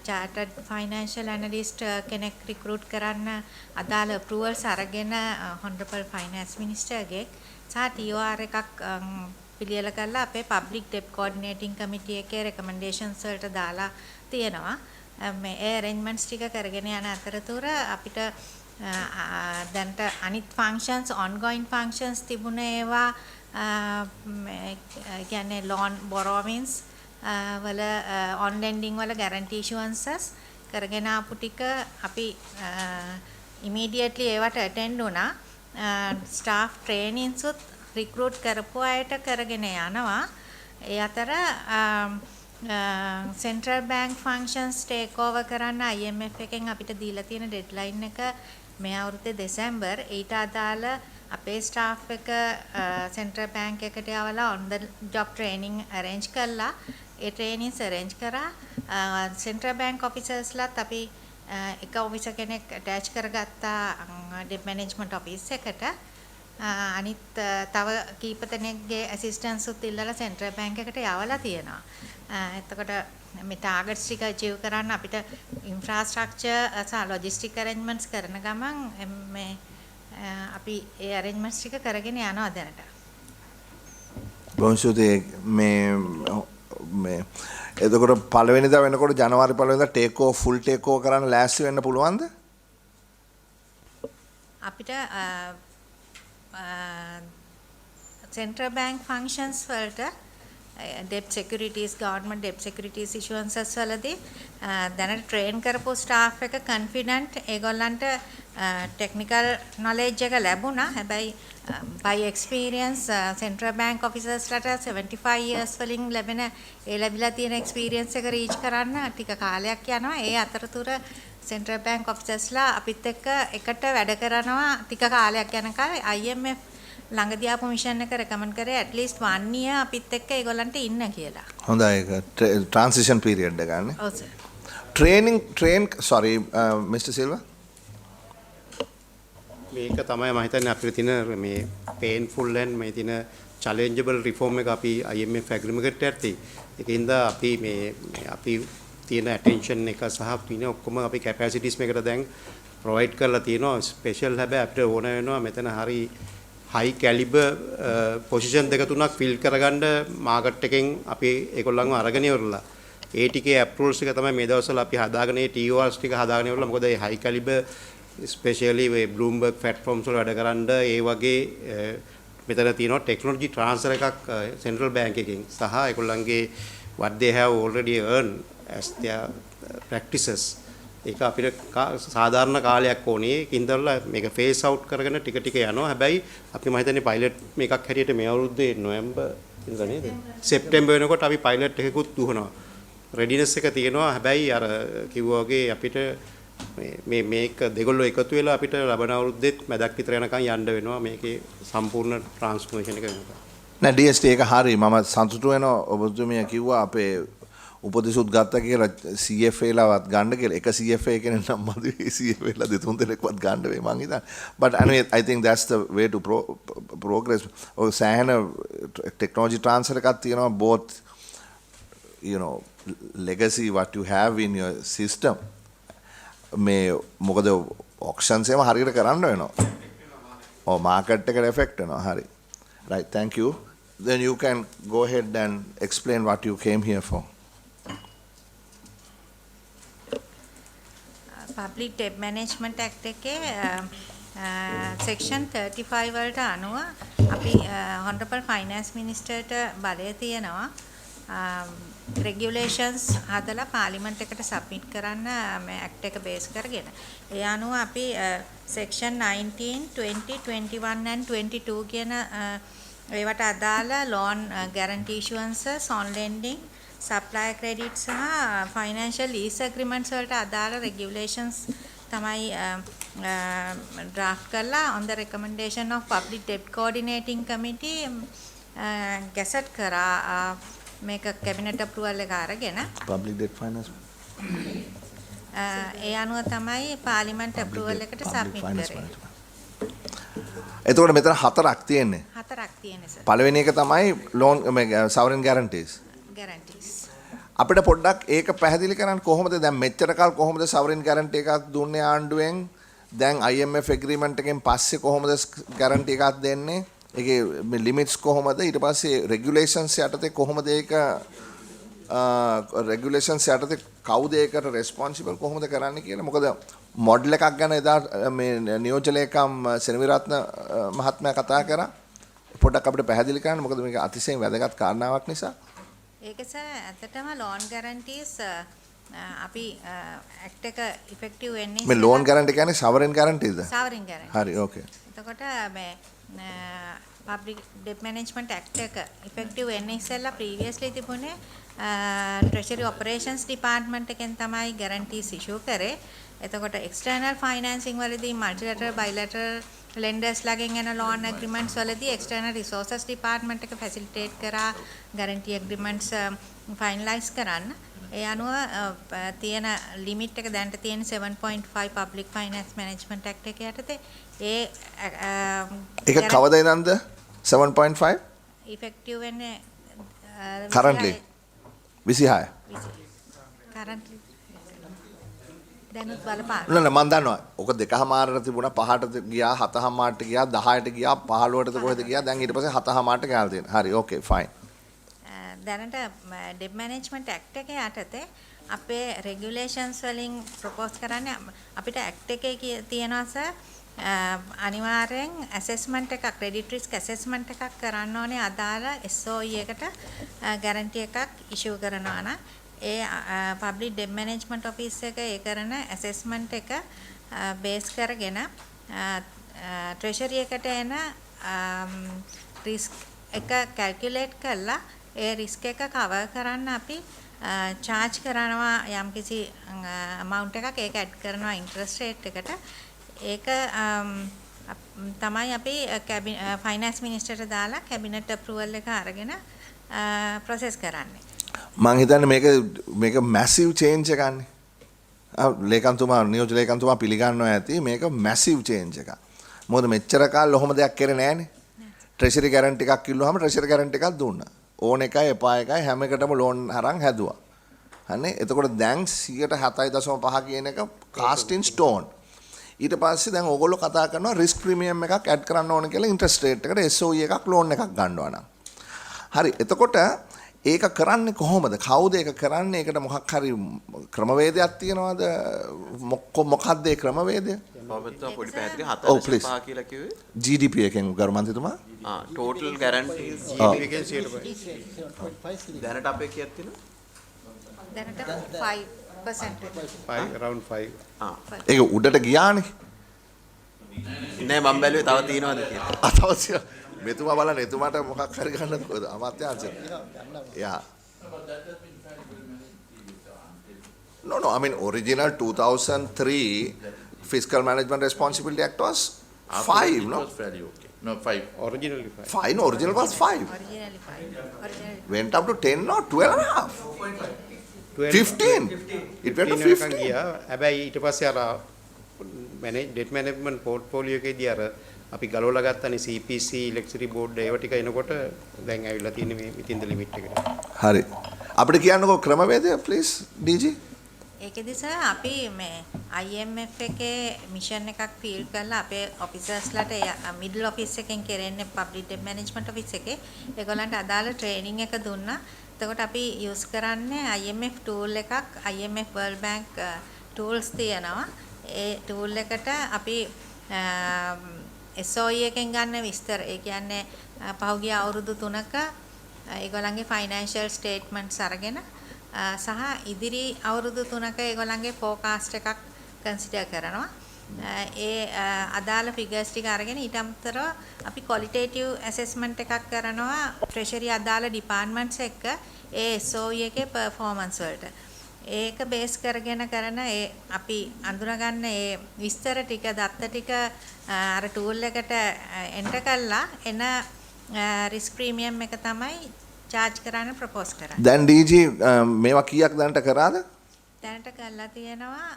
චාර්ටර්ඩ් ෆයිනෑන්ෂල් ඇනලිස්ට් කෙනෙක් රික්‍රූට් කරන්න අදාළ අප්‍රූවල්ස් අරගෙන හොනරබල් ෆයිනෑන්ස් මිනිස්ටර්ගේ සහ TOR එකක් පිළියෙල කරලා අපේ පබ්ලික් ඩෙබ් කෝඩිනේටිං කමිටි එකේ රෙකමෙන්ඩේෂන්ස් වලට දාලා තියෙනවා. මේ ඇරේන්ජ්මන්ට්ස් ටික කරගෙන යන අතරතුර අපිට දැන්ට අනිත් ෆන්ක්ෂන්ස් ongoing functions තිබුණ ඒවා කියන්නේ loan borrowings වල on lending වල guarantee issuances කරගෙන ආපු ටික අපි immediately ඒවට attend වුණා. staff trainings උත් recruit කරපු අයට කරගෙන යනවා. ඒ අතර central bank functions take over කරන්න IMF එකෙන් අපිට දීලා තියෙන deadline එක මේ අවුරුද්දේ දෙසැම්බර්. ඊට අදාළ අපේ ස්ටාෆ් එක සෙන්ට්‍රල් බැංක් එකට යවලා on the job training arrange කළා. ඒ trainings arrange කරා. සෙන්ට්‍රල් බැංක් ඔෆිසර්ස්ලාත් අපි එක ඔෆිසර් කෙනෙක් attach කරගත්තා ඩෙබ් මැනේජ්මන්ට් ඔෆිස් එකට. අනිත් තව කීප දෙනෙක්ගේ assistance උත් ඉල්ලලා සෙන්ට්‍රල් බැංක් එකට යවලා තියෙනවා. එතකොට මේ ටාගට්ස් ටික අචීව් කරන්න අපිට ඉන්ෆ්‍රාස්ට්‍රක්චර් සහ ලොජිස්ටික් අරේන්ජ්මන්ට්ස් කරන ගමන් මේ අපි ඒ අරේන්ජ්මන්ට්ස් ටික කරගෙන යනවා දැනට. බොන්සුතේ මේ එතකොට පළවෙනිදා වෙනකොට ජනවාරි පළවෙනිදා take over full take over කරන්න ලෑස්ති වෙන්න පුළුවන්ද? අපිට සෙන්ට්‍රල් බැංක් ෆන්ක්ෂන්ස් වලට debt securities government debt securities issuances වලදී දැනට train කරපු staff එක confident ඒගොල්ලන්ට technical knowledge එක ලැබුණා. හැබැයි by experience central bank officers ලට 75 years වලින් ලැබෙන ඒ ලැබිලා තියෙන experience එක reach කරන්න ටික කාලයක් යනවා. ඒ අතරතුර central bank officersලා අපිත් එක්ක එකට වැඩ කරනවා ටික කාලයක් යනකල්. IMF ළඟදී ආපු මිෂන් එක රෙකමන්ඩ් කරේ at least 1 year අපිත් එක්ක ඒගොල්ලන්ට ඉන්න කියලා. හොඳයි ඒක transition period එක ගන්න. ඔව් සර්. sorry Mr. Silva. මේක තමයි මම හිතන්නේ අපිට තියෙන මේ painful and මේ තියෙන challengeable reform එක අපි IMF agreement එකට යටතේ. ඒකින්ද අපි තියෙන attention එක සහ තියෙන ඔක්කොම අපි capacities මේකට දැන් provide කරලා තියෙනවා. special හැබැයි අපිට ඕන වෙනවා මෙතන හරි high caliber position දෙක තුනක් fill කරගන්න market එකෙන් අපි ඒගොල්ලන්ව අරගෙන ඉවරලා ඒ ටිකේ approvals ටික තමයි මේ දවස්වල අපි හදාගෙන ඒ TORs ටික හදාගෙන ඉවරලා මොකද ඒ high caliber especially මේ Bloomberg platforms වල වැඩ කරන්න ඒ වගේ මෙතන තියෙනවා technology transfer එකක් central bank එකෙන් සහ ඒගොල්ලන්ගේ what they have already earned as their practices ඒක අපිට සාධාරණ කාලයක් ඕනේ. කින්දරලා මේක ෆේස් අවුට් කරගෙන ටික ටික යනවා. හැබැයි අපි මම හිතන්නේ පයිලට් මේකක් හැටියට මේ අවුරුද්දේ නොවැම්බර් ඉඳලා නේද? සෙප්තැම්බර් වෙනකොට අපි පයිලට් එකකුත් දුවනවා. රෙඩිනස් එක තියෙනවා. හැබැයි අර කිව්වා වගේ අපිට මේක දෙගොල්ලෝ එකතු වෙලා අපිට ලබන අවුරුද්දෙත් මැදක් විතර යනකම් යන්න වෙනවා මේකේ සම්පූර්ණ ට්‍රාන්ස්ෆෝමේෂන් එක වෙනකම්. නෑ DST එක හරි. මම සතුටු වෙනවා ඔබතුමිය කිව්වා අපේ උපදෙසුත් ගත්තා කියලා CFA ලාවත් ගන්න කියලා. එක CFA කෙනෙක් නම් මදි CFA ලා දෙතුන් දෙනෙක්වත් ගන්න වෙයි මං හිතන්නේ. But anyway I think that's the way to progress. ඔය සෑහෙන technology transfer එකක් තියෙනවා both you know legacy what you have in your system. මේ මොකද auctions එකම හරියට කරන්න වෙනවා. ඔව් market එකට effect වෙනවා. හරි. Right, thank you. then you can go ahead and explain what you came here for. Public Debt Management Act එකේ section 35 වලට අනුව අපි honorable finance ministerට බලය තියෙනවා regulations හදලා පාර්ලිමේන්තු එකට සබ්මිට් කරන්න මේ act එක බේස් කරගෙන. ඒ අනුව අපි section 19, 20, 21 and 22 කියන ඒවට අදාළ loan guarantee issuances, on lending, supplier credit සහ financial lease agreements වලට අදාළ regulations තමයි draft කරලා on the recommendation of Public Debt Coordinating Committee gazette කරා මේක cabinet approval එක අරගෙන Public debt finance. ඒ අනුව තමයි පාර්ලිමේන්තු approval එකට submit කරේ. එතකොට මෙතන හතරක් තියෙන්නේ. හතරක් තියෙන්නේ සර්. පළවෙනි එක තමයි loan sovereign guarantees. guarantees. අපිට පොඩ්ඩක් ඒක පැහැදිලි කරන්න කොහොමද දැන් මෙච්චර කාල කොහොමද sovereign guarantee එකක් දුන්නේ ආණ්ඩුවෙන් දැන් IMF agreement එකෙන් පස්සේ කොහොමද guarantee එකක් දෙන්නේ ඒකේ limits කොහොමද ඊට පස්සේ regulations යටතේ කොහොමද ඒක regulations යටතේ කවුද ඒකට responsible කොහොමද කරන්නේ කියලා මොකද model එකක් ගැන එදා මේ නියෝජ්‍ය ලේකම් සෙනවිරත්න මහත්මයා කතා කරා පොඩ්ඩක් අපිට පැහැදිලි කරන්න මොකද මේක අතිශයින් වැදගත් කාරණාවක් නිසා ඒක ඇත්තටම loan guarantees අපි act එක effective වෙන්නේ මේ loan guarantee කියන්නේ sovereign guarantees ද? sovereign guarantee. හරි okay. එතකොට මේ Public Debt Management Act එක effective වෙන්නේ ඉස්සෙල්ලා previously තිබුණේ Treasury Operations Department එකෙන් තමයි guarantees issue කරේ. එතකොට external financing වලදී multilateral bilateral lenders ලාගෙන් එන loan agreements වලදී external resources department එක facilitate කරා guarantee agreements finalize කරන්න. ඒ අනුව තියෙන limit එක දැන්ට තියෙන 7.5 Public Finance Management Act එක යටතේ ඒක කවද ඉඳන්ද 7.5 effective වෙන්නේ currently 26 currently දැනුත් බලපාන නෑ මම දන්නවා ඔක 2:00ට තිබුණා 5ට ගියා 7:00ට ගියා 10ට ගියා 15ට කොහෙද ගියා දැන් ඊට පස්සේ 7:00ට ගාලා තියෙනවා හරි ඕකේ ෆයින් දැනට debt management act එකේ යටතේ අපේ regulations වලින් propose කරන්නේ අපිට act එකේ තියෙනවා සර් අනිවාර්යෙන් assessment එකක් credit risk assessment එකක් කරන්න ඕනේ අදාළ SOE එකට guarantee එකක් issue කරනවා නම් ඒ public debt management office එක ඒ කරන assessment එක base කරගෙන treasury එකට එන risk එක calculate කරලා ඒ risk එක cover කරන්න අපි charge කරනවා යම්කිසි amount එකක් ඒක add කරනවා interest rate එකට ඒක තමයි අපි finance minister ට දාලා cabinet approval එක අරගෙන process කරන්නේ මම හිතන්නේ මේක massive change එකක් නේ. ලේකම්තුමා නියෝජ්‍ය ලේකම්තුමා පිළිගන්නවා ඇති මේක massive change එකක්. මොකද මෙච්චර කාලෙ ඔහොම දෙයක් කරේ නෑනේ. treasury guarantee එකක් කිව්වහම treasury guarantee එකක් දුන්නා. ඕන එකයි එපා එකයි හැම එකටම loan අරන් හැදුවා. හරිනේ. එතකොට දැන් 7.5 කියන එක cast in stone. ඊට පස්සේ දැන් ඕගොල්ලෝ කතා කරනවා risk premium එකක් add කරන්න ඕන කියලා interest rate එකට SOE එකක් loan එකක් ගන්නවා නම්. හරි. එතකොට ඒක කරන්නේ කොහොමද? කවුද ඒක කරන්නේ? ඒකට මොකක් හරි ක්‍රමවේදයක් තියනවද? මොකක්ද ඒ ක්‍රමවේදය? ඔබතුමා පොඩි පැහැදිලි 4.5 කියලා කිව්වේ GDP එකෙන් ගරු මන්ත්‍රීතුමා total guarantees GDP එකෙන් 100%. දැනට අපේ කීයක් තියෙනවද? දැනට 5% around 5 ඒක උඩට ගියානේ නෑ මම බැලුවේ තව තියෙනවද කියලා තව තියෙනවා මෙතුමා බලන්න එතුමාට මොකක් හරි ගන්නද කොහෙද අමාත්‍යාංශ yeah no I mean original 2003 Fiscal Management Responsibility Act was 5 no it was fairly okay no 5 originally 5 no original was 5 originally 5 went up to 10 or 12 and a half 15 it went to 15 ගියා හැබැයි ඊට පස්සේ අර debt management portfolio එකේදී අර අපි ගලවලා ගත්තනේ CPC electricity board ඒව ටික එනකොට දැන් ඇවිල්ලා තියෙන්නේ මේ within the limit එකට හරි අපිට කියන්නකෝ ක්‍රමවේදය please DG ඒකෙදි සර් අපි මේ IMF එකේ මිෂන් එකක් ෆීල් කරලා අපේ ඔෆිසර්ස්ලාට මිඩල් ඔෆිස් එකෙන් කෙරෙන්නේ පබ්ලික් ඩෙට් මැනේජ්මන්ට් ඔෆිස් එකේ ඒගොල්ලන්ට අදාළ ට්‍රේනින් එක දුන්නා. එතකොට අපි යූස් කරන්නේ IMF tool එකක්, IMF World Bank tools තියෙනවා. ඒ tool එකට අපි SOE එකෙන් ගන්න විස්තර, ඒ කියන්නේ පහුගිය අවුරුදු 3ක ඒගොල්ලන්ගේ ෆයිනෑන්ෂල් ස්ටේට්මන්ට්ස් අරගෙන සහ ඉදිරි අවුරුදු 3ක ඒගොල්ලන්ගේ ෆෝකාස්ට් එකක් කන්සිඩර් කරනවා. ඒ අදාළ ෆිගර්ස් ටික අරගෙන ඊට අමතරව අපි ක්වොලිටේටිව් ඇසෙස්මන්ට් එකක් කරනවා ට්‍රෙෂරි අදාළ ඩිපාර්ට්මන්ට්ස් එක්ක ඒ SOE එකේ පර්ෆෝමන්ස් වලට. ඒක බේස් කරගෙන කරන ඒ අපි අඳුනගන්න ඒ විස්තර ටික දත්ත ටික අර ටූල් එකට එන්ටර් කළා එන රිස්ක් ප්‍රීමියම් එක තමයි charge කරන්න ප්‍රොපෝස් කරන්නේ. දැන් DG මේවා කීයක් දැනට කරාද? දැනට කරලා තියෙනවා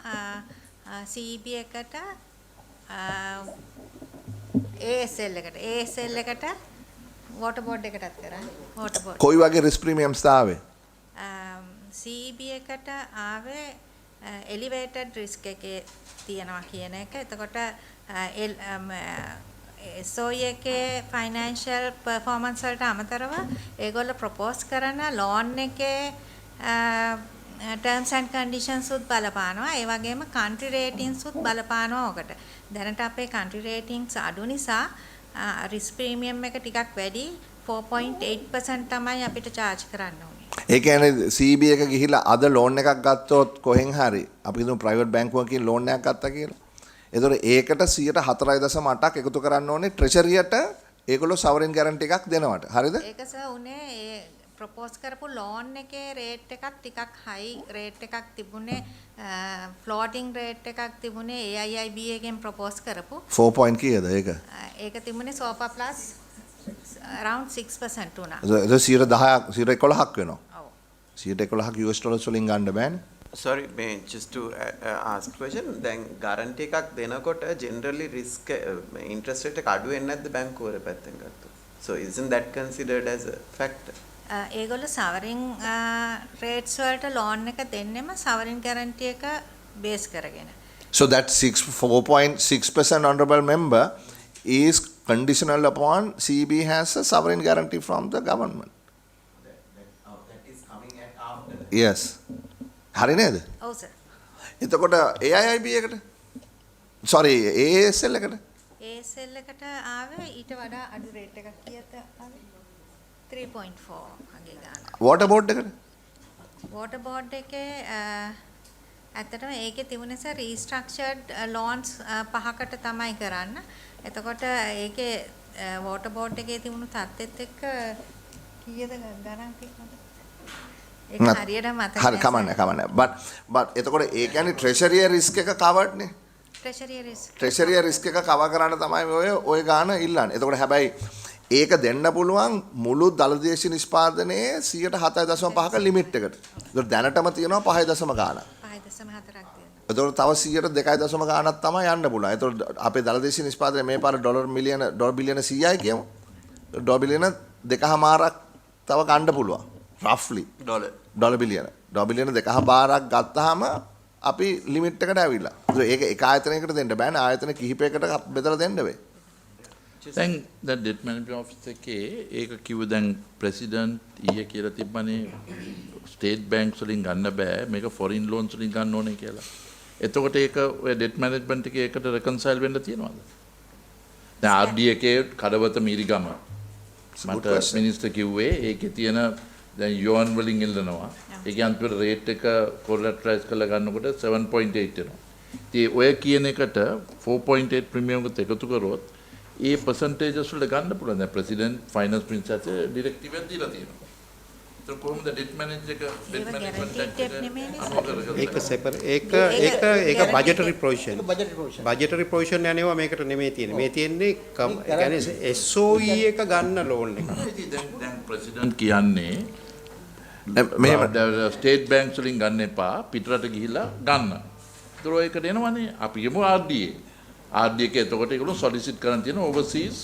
CEB එකට ASL එකට water board එකටත් කරන්නේ. water board. කොයි වගේ රිස්ක් ප්‍රීමියම්ස් තාවේ? CEB එකට ආවේ elevated risk එකේ තියෙනවා කියන එක. එතකොට SOE එකේ ෆයිනෑන්ෂල් පර්ෆෝමන්ස් වලට අමතරව ඒගොල්ලෝ ප්‍රොපෝස් කරන ලෝන් එකේ terms and conditions උත් බලපානවා. ඒ වගේම country ratings උත් බලපානවා ඔකට. දැනට අපේ country ratings අඩු නිසා risk premium එක ටිකක් වැඩි 4.8% තමයි අපිට charge කරන්න ඕනේ. ඒ කියන්නේ CB එක ගිහිලා අද ලෝන් එකක් ගත්තොත් කොහෙන් හරි අපි හිතමු ප්‍රයිවට් බැංකුවකින් ලෝන් එකක් ගත්තා කියලා. ඒතකොට ඒකට 4.8ක් එකතු කරන්න ඕනේ ට්‍රෙෂරියට ඒගොල්ලෝ සවරින් ගැරන්ටි එකක් දෙනවට. හරිද? ඒක සර් උනේ ඒ ප්‍රොපෝස් කරපු ලෝන් එකේ රේට් එකක් ටිකක් හයි රේට් එකක් තිබුණේ ෆ්ලෝටිං රේට් එකක් තිබුණේ AIIB එකෙන් ප්‍රොපෝස් කරපු 4 point කීයද ඒක? ඒක තිබුණේ SOFA plus around 6% උනා. ඒක 11ක් වෙනවා. ඔව්. 11ක් US dollars වලින් ගන්න බෑනේ. Sorry, may just to ask question. Then guarantee එකක් දෙනකොට generally risk interest rate එක අඩු වෙන්නේ නැද්ද බැංකුවර පැත්තෙන් ගත්තොත්? So isn't that considered as a factor? ඒගොල්ලෝ සවරින් රේට්ස් වලට ලෝන් එක දෙන්නෙම සවරින් ගැරන්ටි එක බේස් කරගෙන. So that 4.6% honorable member is conditional upon CB has a sovereign guarantee from the government. That is coming at after. Yes. හරි නේද? ඔව් sir. එතකොට AIIB එකට sorry ASL එකට ASL එකට ආවේ ඊට වඩා අඩු රේට් එකක් කීයද ආවේ 3.4 වගේ ගන්න. water board එකට water board එකේ ඇත්තටම ඒකේ තිබුණේ සර් restructured loans පහකට තමයි කරන්න. එතකොට ඒකේ water board එකේ තිබුණු තත්ත්වෙත් එක්ක කීයද ගණන් තියෙනවද? ඒක හරියට මතක හරි කමන්නේ but එතකොට ඒ කියන්නේ treasury risk එක covered නේ treasury risk එක cover කරන්න තමයි ඔය ගාන ඉල්ලන්නේ. එතකොට හැබැයි ඒක දෙන්න පුළුවන් මුළු දළදේශීය නිෂ්පාදනයේ 7.5ක ලිමිට් එකට. ඒක දැනටම තියෙනවා 5.0 ගානක්. 5.4ක් තියෙනවා. එතකොට තව 2.5 ගානක් තමයි යන්න පුළුවන්. එතකොට අපේ දළදේශීය නිෂ්පාදනය මේ පාර ඩොලර් බිලියන 100යි කියමු. ඩොලර් බිලියන 2.5ක් තව ගන්න පුළුවන්. roughly ඩොලර් බිලියන 2.5ක් ගත්තාම අපි ලිමිට් එකට ඇවිල්ලා. ඒක එක ආයතනයකට දෙන්න බෑනේ. ආයතන කිහිපයකට බෙදලා දෙන්න වෙයි. දැන් ඩෙට් මැනේජ්මන්ට් ඔෆිස් එකේ ඒක කිව්ව දැන් ප්‍රෙසිඩන්ට් ඊයේ කියලා තිබ්බනේ ස්ටේට් බැංක්ස් වලින් ගන්න බෑ මේක ෆොරින් ලෝන්ස් වලින් ගන්න ඕනේ කියලා. එතකොට ඒක ඔය ඩෙට් මැනේජ්මන්ට් එකේ එකට රෙකන්සයිල් වෙන්න තියෙනවද? දැන් RD එකේ කඩවත මීරිගම මට මිනිස්ටර් කිව්වේ ඒකේ තියෙන දැන් යෝන් වලින් ඉල්ලනවා. ඒකේ අන්තිම රේට් එක කොලැටරයිස් කරලා ගන්නකොට 7.8 වෙනවා. ඉතින් ඔය කියන එකට 4.8 ප්‍රීමියම් එකත් එකතු කරොත් ඒ percentages වලට ගන්න පුළුවන්. දැන් ප්‍රෙසිඩන්ට් ෆයිනෑන්ස් මිනිස්ටර්ට ඩිරෙක්ටිව් එකක් දීලා තියෙනවා. ඒක කොහොමද ඩෙට් මැනේජ් එක ඩෙට් මැනේජ්මන්ට් ඒක සෙපරේට් ඒක බජටරි ප්‍රොවිෂන් බජටරි ප්‍රොවිෂන් යනවා මේකට නෙමෙයි තියෙන්නේ. මේ තියෙන්නේ ඒ කියන්නේ SOE එක ගන්න ලෝන් එක. දැන් ප්‍රෙසිඩන්ට් කියන්නේ මේ ස්ටේට් බැංක්ස් වලින් ගන්න එපා පිටරට ගිහිල්ලා ගන්න. ඒතර ඒක දෙනවනේ අපි යමු RDA. RD එක එතකොට ඒගොල්ලෝ සොලිසිට් කරන් තියෙන ඕවර්සීස්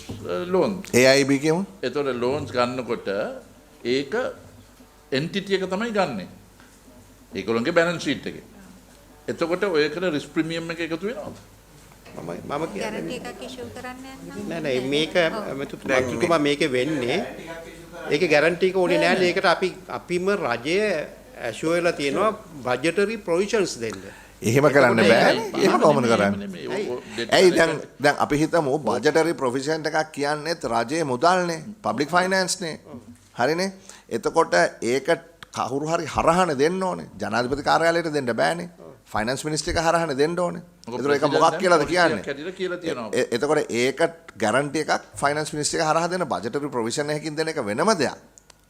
ලෝන්. AIB කියමු. ඒතකොට ලෝන්ස් ගන්නකොට ඒක එන්ටිටි එක තමයි ගන්නෙ. ඒගොල්ලන්ගේ බැලන්ස් ෂීට් එකේ. එතකොට ඔයකට රිස්ක් ප්‍රීමියම් එක එකතු වෙනවද? මම ගැරන්ටි එකක් ඉෂුව කරන්න යනවා. නෑ මේක මෙතුමා මේකේ වෙන්නේ ඒකේ ගැරන්ටි එක ඕනේ නෑනේ. ඒකට අපිම රජය ඇෂුවර් වෙලා තියෙනවා බජටරි ප්‍රොවිෂන්ස් දෙන්න. එහෙම කරන්න බෑනේ. එහෙම කොහොමද කරන්නේ? ඇයි දැන් අපි හිතමු බජටරි ප්‍රොවිෂන් එකක් කියන්නේ රජයේ මුදල්නේ, පබ්ලික් ෆයිනෑන්ස්නේ. හරිනේ? එතකොට ඒක කවුරු හරි හරහානේ දෙන්න ඕනේ. ජනාධිපති කාර්යාලයට දෙන්න බෑනේ. ෆයිනෑන්ස් මිනිස්ට්‍රි එක හරහානේ දෙන්න ඕනේ. ඒතර ඒක මොකක් කියලාද කියන්නේ? එතකොට ඒක ගැරන්ටි එකක් ෆයිනෑන්ස් මිනිස්ට්‍රි එක හරහා දෙන බජටරි ප්‍රොවිෂන් එකකින් දෙන එක වෙනම දෙයක්.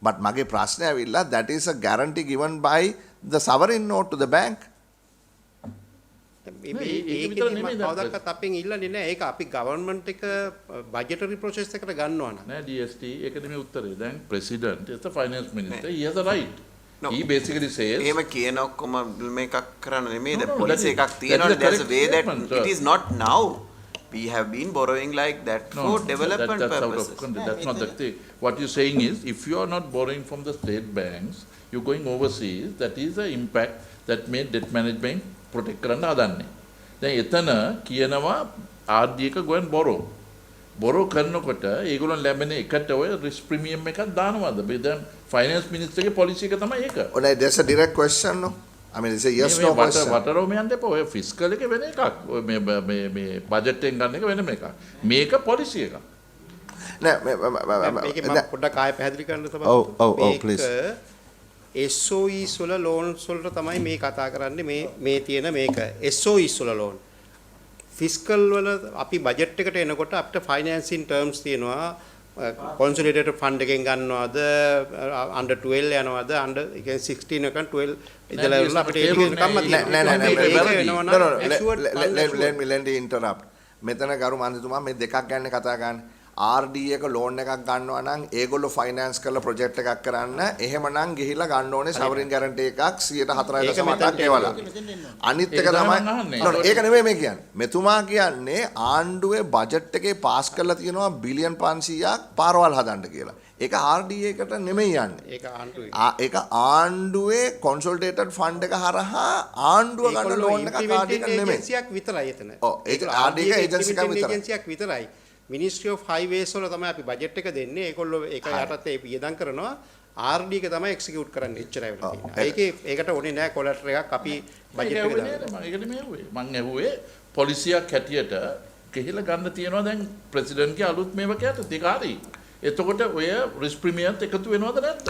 but මගේ ප්‍රශ්නේ ඇවිල්ලා that is a guarantee given by the sovereign note to the bank. කවදාවත් අපෙන් ඉල්ලන්නේ නැහැ. ඒක අපි ගවර්න්මන්ට් එක බජටරි ප්‍රොසෙස් එකට ගන්නවා නම්. නෑ DST ඒක නෙමෙයි උත්තරේ. දැන් president is the finance minister. He has a right. He basically says එහෙම කියන ඔක්කොම මේකක් කරන්න නෙමෙයි. පොලිසි එකක් තියෙනවා. There's a way that it is not now. We have been borrowing like that for development purposes. That's not the thing. What you're saying is, if you are not borrowing from the state banks, you're going overseas, that is the impact that made debt management protect කරන්න හදන්නේ. දැන් එතන කියනවා RD එක go and borrow. borrow කරනකොට ඒගොල්ලන් ලැබෙන එකට ඔය risk premium එකක් දානවද? දැන් finance minister ගේ policy එක තමයි ඒක. Oh, that's a direct question, no? I mean, it's a yes no question. වටරෝ මෙයන් දෙපා ඔය ෆිස්කල් එක වෙන එකක්. ඔය මේ බජට් එකෙන් ගන්න එක වෙනම එකක්. මේක පොලිසි එකක්. නෑ මේකේ මම පොඩ්ඩක් ආයෙ පැහැදිලි කරන්න තමයි. ඔව් please. SOEs වල loans වලට තමයි මේ කතා කරන්නේ මේ තියෙන මේක. SOEs වල loan. ෆිස්කල් වල අපි බජට් එකට එනකොට අපිට ෆයිනෑන්සින් ටර්ම්ස් තියෙනවා. consolidated fund එකෙන් ගන්නවද under 12 යනවද under 16 එකන් 12 ඉඳලා ඉවරලා අපිට ඒක කම්මත් let me interrupt. මෙතන ගරු මන්ත්‍රීතුමා මේ දෙකක් ගැන කතා ගන්න. RD එක loan එකක් ගන්නවා නම් ඒගොල්ලෝ finance කරලා project එකක් කරන්න එහෙමනම් ගිහිල්ලා ගන්න ඕනේ sovereign guarantee එකක් 4.8% ඒවලා. අනිත් එක තමයි ඒක නෙමෙයි මේ කියන්නේ. මෙතුමා කියන්නේ ආණ්ඩුවේ බජට් එකේ පාස් කරලා තියෙනවා බිලියන් 500ක් පාරවල් හදන්න කියලා. ඒක RD එකට නෙමෙයි යන්නේ. ඒක ආණ්ඩුවේ consolidated fund එක හරහා ආණ්ඩුව ගන්න loan එකක් RD එක නෙමෙයි. ඒජන්සියක් විතරයි එතන. ඔව් ඒක RD එක ඒජන්සියක් විතරයි. Ministry of Highways වල තමයි අපි බජට් එක දෙන්නේ. ඒගොල්ලෝ ඒක යටතේ වියදම් කරනවා. RD එක තමයි එක්සිකියුට් කරන්න එච්චරයි වෙලා තියෙන්නේ. ඒකට ඕනේ නෑ කොලැටර් එකක් අපි බජට් එකට දාන්න. ඒක නෙමෙයි ඇහුවේ. මං ඇහුවේ පොලිසියක් හැටියට ගිහිල්ලා ගන්න තියනවා දැන් ප්‍රෙසිඩන්ට්ගේ අලුත් මේවකයට ඒක හරි. එතකොට ඔය රිස්ක් ප්‍රීමියම්ත් එකතු වෙනවද නැද්ද?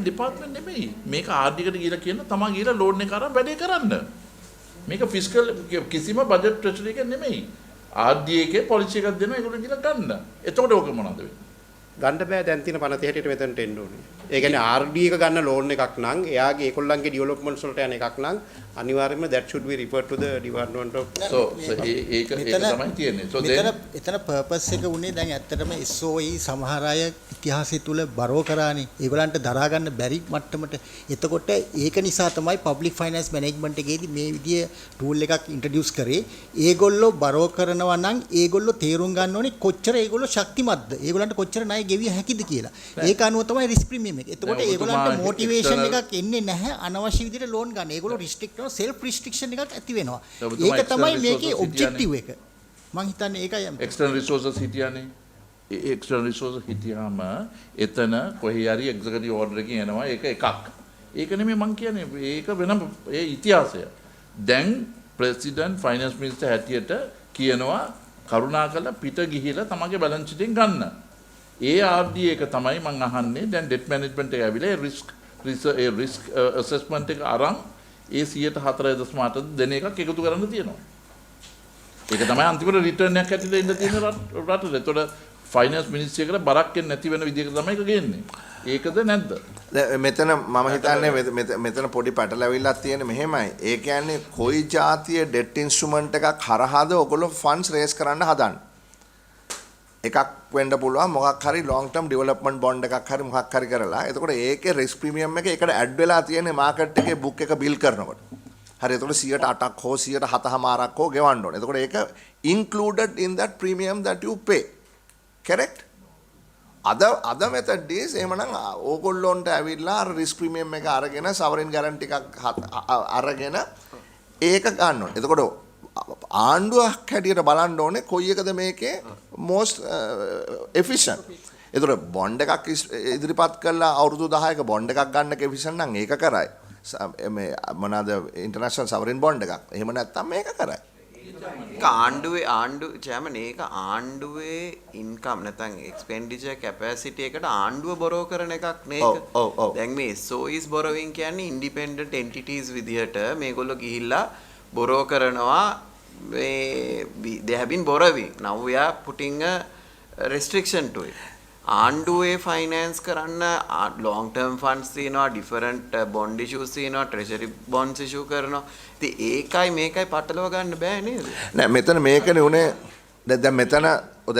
ඩිපාර්ට්මන්ට් නෙමෙයි. මේක RD එකට ගිහලා කියන තමන් ගිහලා ලෝන් එක අරන් වැඩේ කරන්න. මේක ෆිස්කල් කිසිම බජට් ප්‍රෙෂර් එක නෙමෙයි. RD එකේ පොලිසි එකක් දෙනවා ඒගොල්ලෝ කියලා ගන්න. එතකොට ඕක මොනවද වෙන්නේ? ගන්න බෑ දැන් තියෙන පනත හැටියට මෙතනට එන්න ඕනේ. ඒ කියන්නේ RD එක ගන්න ලෝන් එකක් නම් එයාගේ ඒගොල්ලන්ගේ ඩෙවලොප්මන්ට්ස් වලට යන එකක් නම් අනිවාර්යයෙන්ම that should be referred to the department of ඒක තමයි තියෙන්නේ. So එතන purpose එක උනේ දැන් ඇත්තටම SOE සමහර අය ඉතිහාසය තුල බරෝ කරානේ. ඒගොල්ලන්ට දරා ගන්න බැරි මට්ටමට. එතකොට ඒක නිසා තමයි public finance management එකේදී මේ විදිය tool එකක් introduce කරේ. ඒගොල්ලෝ බරෝ කරනවා නම් ඒගොල්ලෝ තේරුම් ගන්න ඕනේ කොච්චර ඒගොල්ලෝ ශක්තිමත්ද. ඒගොල්ලන්ට කොච්චර ණය ගෙවිය හැකිද කියලා. ඒක අනුව තමයි risk premium එක. එතකොට ඒගොල්ලන්ට motivation එකක් එන්නේ නැහැ අනවශ්‍ය විදිහට loan ගන්න. ඒගොල්ලෝ restrict කරන self restriction එකක් ඇති වෙනවා. ඒක තමයි මේකේ objective එක. මං හිතන්නේ ඒකයි external resources හිටියානේ. external resources හිටියාම එතන කොහේ හරි executive order එකකින් එනවා ඒක එකක්. ඒක නෙමෙයි මං කියන්නේ ඒක වෙනම ඒ ඉතිහාසය. දැන් president finance minister හැටියට කියනවා කරුණාකරලා පිට ගිහිලා තමගේ balance sheet එකෙන් ගන්න. ඒ RD එක තමයි මං අහන්නේ දැන් debt management එක ඇවිල්ලා risk assessment එක අරන් ඒ 4.8% දෙන එකක් එකතු කරන්න තියෙනවා. ඒක තමයි අන්තිමට රිටර්න් එකක් ඇතුලේ ඉන්න තියෙන රටට. ඒතකොට ෆයිනෑන්ස් මිනිස්ට්‍රි එකට බරක් එන්නේ නැති වෙන විදිහකට තමයි ඒක ගේන්නේ. ඒකද නැද්ද? මෙතන මම හිතන්නේ මෙතන පොඩි පැටලවිල්ලක් තියෙන මෙහෙමයි. ඒ කියන්නේ කොයි જાතිය ඩෙට් ඉන්ස්ට්‍රුමන්ට් එකක් හරහාද ඔයගොල්ලෝ ෆන්ඩ්ස් රේස් කරන්න හදන්නේ. එකක් වෙන්න පුළුවන් මොකක් හරි long term development bond එකක් හරි මොකක් හරි කරලා. එතකොට ඒකේ risk premium එක ඒකට ඇඩ් වෙලා තියෙන මාකට් එකේ book එක bill කරනකොට. හරි එතකොට 108ක් හෝ 107මාරක් හෝ ගෙවන්න ඕනේ. එතකොට ඒක included in that premium that you pay. Correct? අද මෙතඩ්ඩීස් එහෙමනම් ඕගොල්ලොන්ට ඇවිල්ලා අර රිස්ක් ප්‍රීමියම් එක අරගෙන සවරින් ගැරන්ටි එකක් අරගෙන ඒක ගන්න ඕනේ. එතකොට ආණ්ඩුවක් හැටියට බලන්න ඕනේ කොයි එකද මේකේ most efficient. එතකොට බොන්ඩ් එකක් ඉදිරිපත් කළා අවුරුදු 10ක බොන්ඩ් එකක් ගන්න එක efficient නම් ඒක කරයි. මේ මොනවාද ඉන්ටර්නැෂනල් සවරින් බොන්ඩ් එකක්. එහෙම නැත්නම් මේක කරයි. චෑමන් ඒක ආණ්ඩුවේ ඉන්කම් නැත්නම් එක්ස්පෙන්ඩිචර් කැපැසිටි එකට ආණ්ඩුව බොරෝ කරන එකක් නේද? දැන් මේ SOEs borrowing කියන්නේ independent entities විදිහට මේගොල්ලෝ ගිහිල්ලා බොරෝ කරනවා they have been borrowing. Now we are putting a restriction to it. ආණ්ඩුවේ ෆයිනෑන්ස් කරන්න long term funds තියෙනවා, different bond issues තියෙනවා, treasury bonds issue කරනවා. ඉතින් ඒකයි මේකයි පටලව ගන්න බෑ නේද? නෑ මෙතන මේකනේ උනේ දැන් මෙතන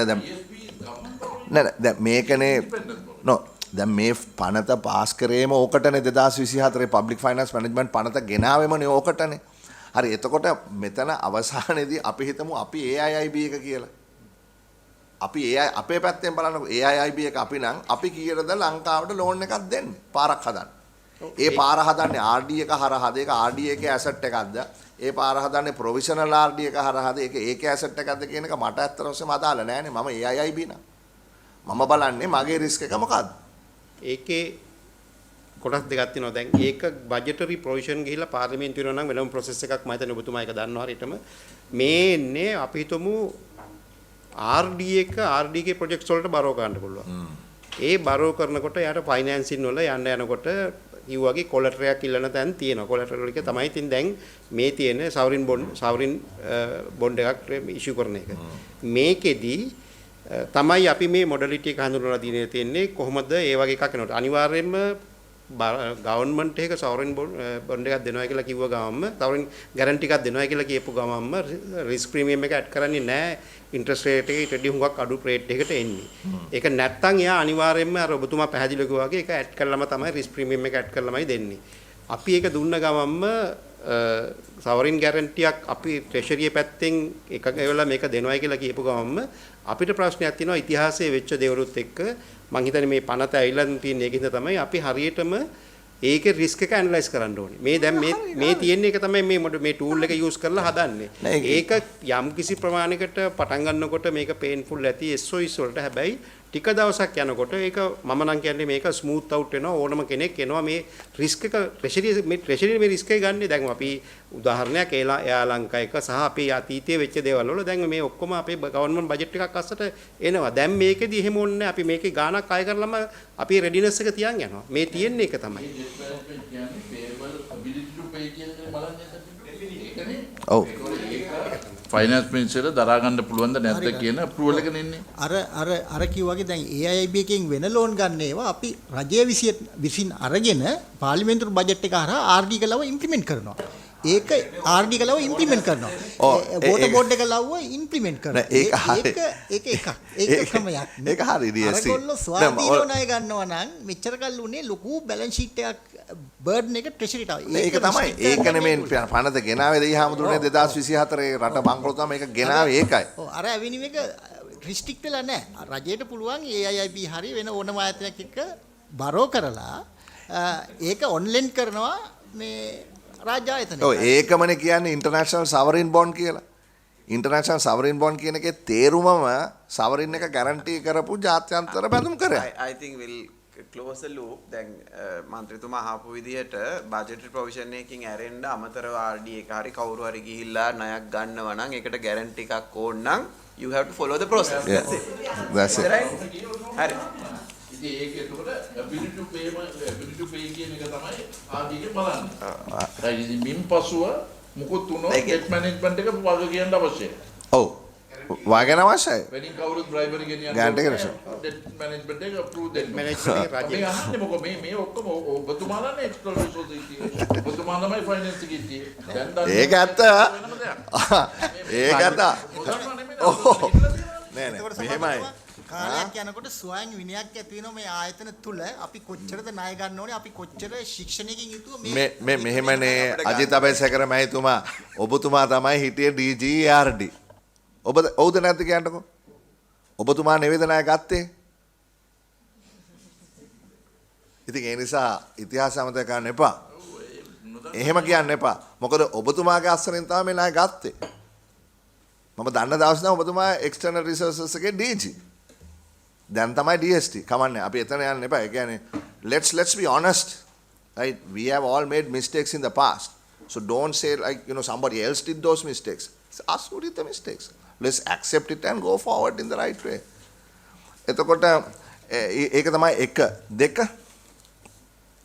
දැන් මේකනේ දැන් මේ පනත පාස් කරේම ඕකටනේ 2024 public finance management පනත ගෙනාවෙමනේ ඕකටනේ. හරි එතකොට මෙතන අවසානයේදී අපි හිතමු අපි AIIB එක කියලා. අපි අපේ පැත්තෙන් බලනකො AIIB එක අපි නම් අපි කීයටද ලංකාවට ලෝන් එකක් දෙන්නේ පාරක් හදන්න. ඒ පාර හදන්නේ RD එක හරහාද ඒක RD එකේ ඇසට් එකක්ද? ඒ පාර හදන්නේ ප්‍රොවිෂනල් RD එක හරහාද ඒක ඒකේ ඇසට් එකක්ද කියන එක මට ඇත්තටම අදාළ නෑනේ. මම AIIB නම් මම බලන්නේ මගේ රිස්ක් එක මොකක්ද? ඒකේ කොටස් දෙකක් තියෙනවා. දැන් ඒක බජටරි ප්‍රොවිෂන් ගිහිල්ලා පාර්ලිමේන්තුවේ වෙනවා නම් වෙනම ප්‍රොසෙස් එකක් මම හිතන්නේ ඔබතුමා ඒක දන්නවා හරියටම. මේ එන්නේ අපි හිතමු RD එක RDK ප්‍රොජෙක්ට්ස් වලට බරෝ ගන්න පුළුවන්. ඒ බරෝ කරනකොට යාට ෆයිනෑන්සින් වල යන්න යනකොට කිව්වාගේ කොලටර් එකක් ඉල්ලන තැන් තියෙනවා. කොලටර් එක තමයි ඉතින් දැන් මේ තියෙන සවරින් බොන්ඩ් එකක් ඉෂුව කරන එක. මේකෙදි තමයි අපි මේ මොඩලිටි එක හඳුන්වලා තියෙන්නේ කොහොමද ඒ වගේ එකක් වෙනකොට අනිවාර්යයෙන්ම ගවර්න්මන්ට් එක සවරින් බොන්ඩ් එකක් දෙනවා කියලා කිව්ව ගමන්ම සවරින් ගැරන්ටි එකක් දෙනවා කියලා කියපු ගමන්ම රිස්ක් ප්‍රීමියම් එක ඇඩ් කරන්නේ නැහැ ඉන්ට්‍රස්ට් රේට් එකේ ඊට වඩා හුඟක් අඩු රේට් එකකට එන්නේ. ඒක නැත්තම් එයා අනිවාර්යයෙන්ම අර ඔබතුමා පැහැදිලිව කිව්වා වගේ ඒක ඇඩ් කළාම තමයි රිස්ක් ප්‍රීමියම් එක ඇඩ් කළාමයි දෙන්නේ. අපි ඒක දුන්න ගමන්ම සවරින් ගැරන්ටියක් අපි ට්‍රෙෂරිය පැත්තෙන් එකක වෙලා මේක දෙනවයි කියලා කියපු ගමන්ම අපිට ප්‍රශ්නයක් තියෙනවා ඉතිහාසයේ වෙච්ච දේවලුත් එක්ක මම හිතන්නේ මේ පනත ඇවිල්ලා තියෙන එකකින්ද තමයි අපි හරියටම ඒකේ රිස්ක් එක ඇනලයිස් කරන්න ඕනේ. මේ දැන් මේ තියෙන එක තමයි මේ ටූල් එක යූස් කරලා හදන්නේ. ඒක යම් කිසි ප්‍රමාණයකට පටන් ගන්නකොට මේක පේන්ෆුල් ඇති SOEs වලට. හැබැයි ටික දවසක් යනකොට ඒක මම නම් කියන්නේ මේක ස්මූත් අවුට් වෙනවා. ඕනම කෙනෙක් එනවා මේ රිස්ක් එක ට්‍රෙෂරි මේ රිස්ක් එක ගන්න. දැන් අපි උදාහරණයක් එයා ලංකා එක සහ අපේ අතීතයේ වෙච්ච දේවල් වල දැන් මේ ඔක්කොම අපේ ගවර්න්මන්ට් බජට් එකක් අස්සට එනවා. දැන් මේකෙදි එහෙම ඕනේ අපි මේකේ ගාණක් අය කරලම අපි රෙඩිනස් එක තියන් යනවා. මේ තියෙන්නේ එක තමයි. ඔව් ෆයිනෑන්ස් මිනිස්ටර් දරා ගන්න පුළුවන්ද නැද්ද කියන අප්‍රූවල් එක නෙන්නේ. අර කිව්වාගේ දැන් AIIB එකෙන් වෙන ලෝන් ගන්න ඒවා අපි රජය විසින් අරගෙන පාර්ලිමේන්තු බජට් එක හරහා RD කලව ඉම්ප්ලිමන්ට් කරනවා. ඒක RD කලව ඉම්ප්ලිමන්ට් කරනවා. වෝටර් බෝඩ් එක ලව්ව ඉම්ප්ලිමන්ට් කරනවා. ඒක ක්‍රමයක්. ඒක හරි DSC. අරගොල්ලෝ ස්වාධීනව ණය ගන්නවා නම් මෙච්චර කල් උනේ ලොකු බැලන්ස් ෂීට් එකක් බර්ඩන් එක ට්‍රෙෂරිට ආවා. ඒක තමයි. ඒකනේ මේ පනත ගෙනාවේ දෙයි හැමතුනේ 2024 රට බංකොලොත් තමයි මේක ගෙනාවේ ඒකයි. ඔව් අර ඇවිනිම එක රිස්ට්‍රික්ට් වෙලා නැහැ. රජයට පුළුවන් AIIB හරි වෙන ඕනම ආයතනයක් එක්ක බරෝ කරලා ඒක ඔන්ලයින් කරනවා මේ රාජ්‍ය ආයතනය. ඔව් ඒකමනේ කියන්නේ ඉන්ටර්නැෂනල් සවරින් බොන්ඩ් කියලා. ඉන්ටර්නැෂනල් සවරින් බොන්ඩ් කියන එකේ තේරුමම සවරින් එක ගැරන්ටි කරපු ජාත්‍යන්තර බැඳුම් කරයක්. I think we'll close the loop. දැන් මන්ත්‍රීතුමා අහපු විදිහට budgetary provision එකකින් ඇරෙන්න අමතරව RD එක හරි කවුරු හරි ගිහිල්ලා ණයක් ගන්නවා නම් ඒකට ගැරන්ටි එකක් ඕන නම් you have to follow the process. Yeah. That's it. Right? හරි. ඉතින් ඒක එතකොට ability to pay කියන එක තමයි ආදීගේ බලන්නේ. ඒ ඉතින් මින් පසුව මොකොත් උනොත් debt management එක වග කියන්න අවශ්‍යයි. ඔව්. වගන අවශ්‍යයි. වෙනින් කවුරුත් bribery ගෙනියන්න ගාන්ට් එක රස. debt management එක approve දෙන්න. management එක රජය. මේ අහන්නේ මොකද මේ ඔක්කොම ඔබතුමාලානේ external resources ඉන්නේ. ඔබතුමාලාමයි finance එකේ ඉන්නේ. දැන් ඒක ඇත්ත. ඒක ඇත්ත. නෑ මෙහෙමයි. කාලයක් යනකොට ස්වයං විනයක් ඇති වෙනවා මේ ආයතන තුල අපි කොච්චරද ණය ගන්න ඕනේ අපි කොච්චර ශික්ෂණයකින් යුතුව මේ මෙහෙමනේ අජිත් අබේසේකර මහතුමා ඔබතුමා තමයි හිටියේ DG RD ඔබ ඔව්ද නැද්ද කියන්නකෝ ඔබතුමා නෙවෙයි ණය ගත්තේ ඉතින් ඒ නිසා ඉතිහාස අමතක කරන්න එපා. එහෙම කියන්න එපා. මොකද ඔබතුමාගේ අස්සරින් තමයි මේ ණය ගත්තේ. මම දන්න දවස් නම් ඔබතුමා external resources එකේ DG. දැන් තමයි DST. කමන්නේ. අපි එතන යන්න එපා. ඒ කියන්නේ let's be honest. Right? We have all made mistakes in the past. So don't say like, somebody else did those mistakes. It's us who did the mistakes. Let's accept it and go forward in the right way. එතකොට ඒක තමයි 1 2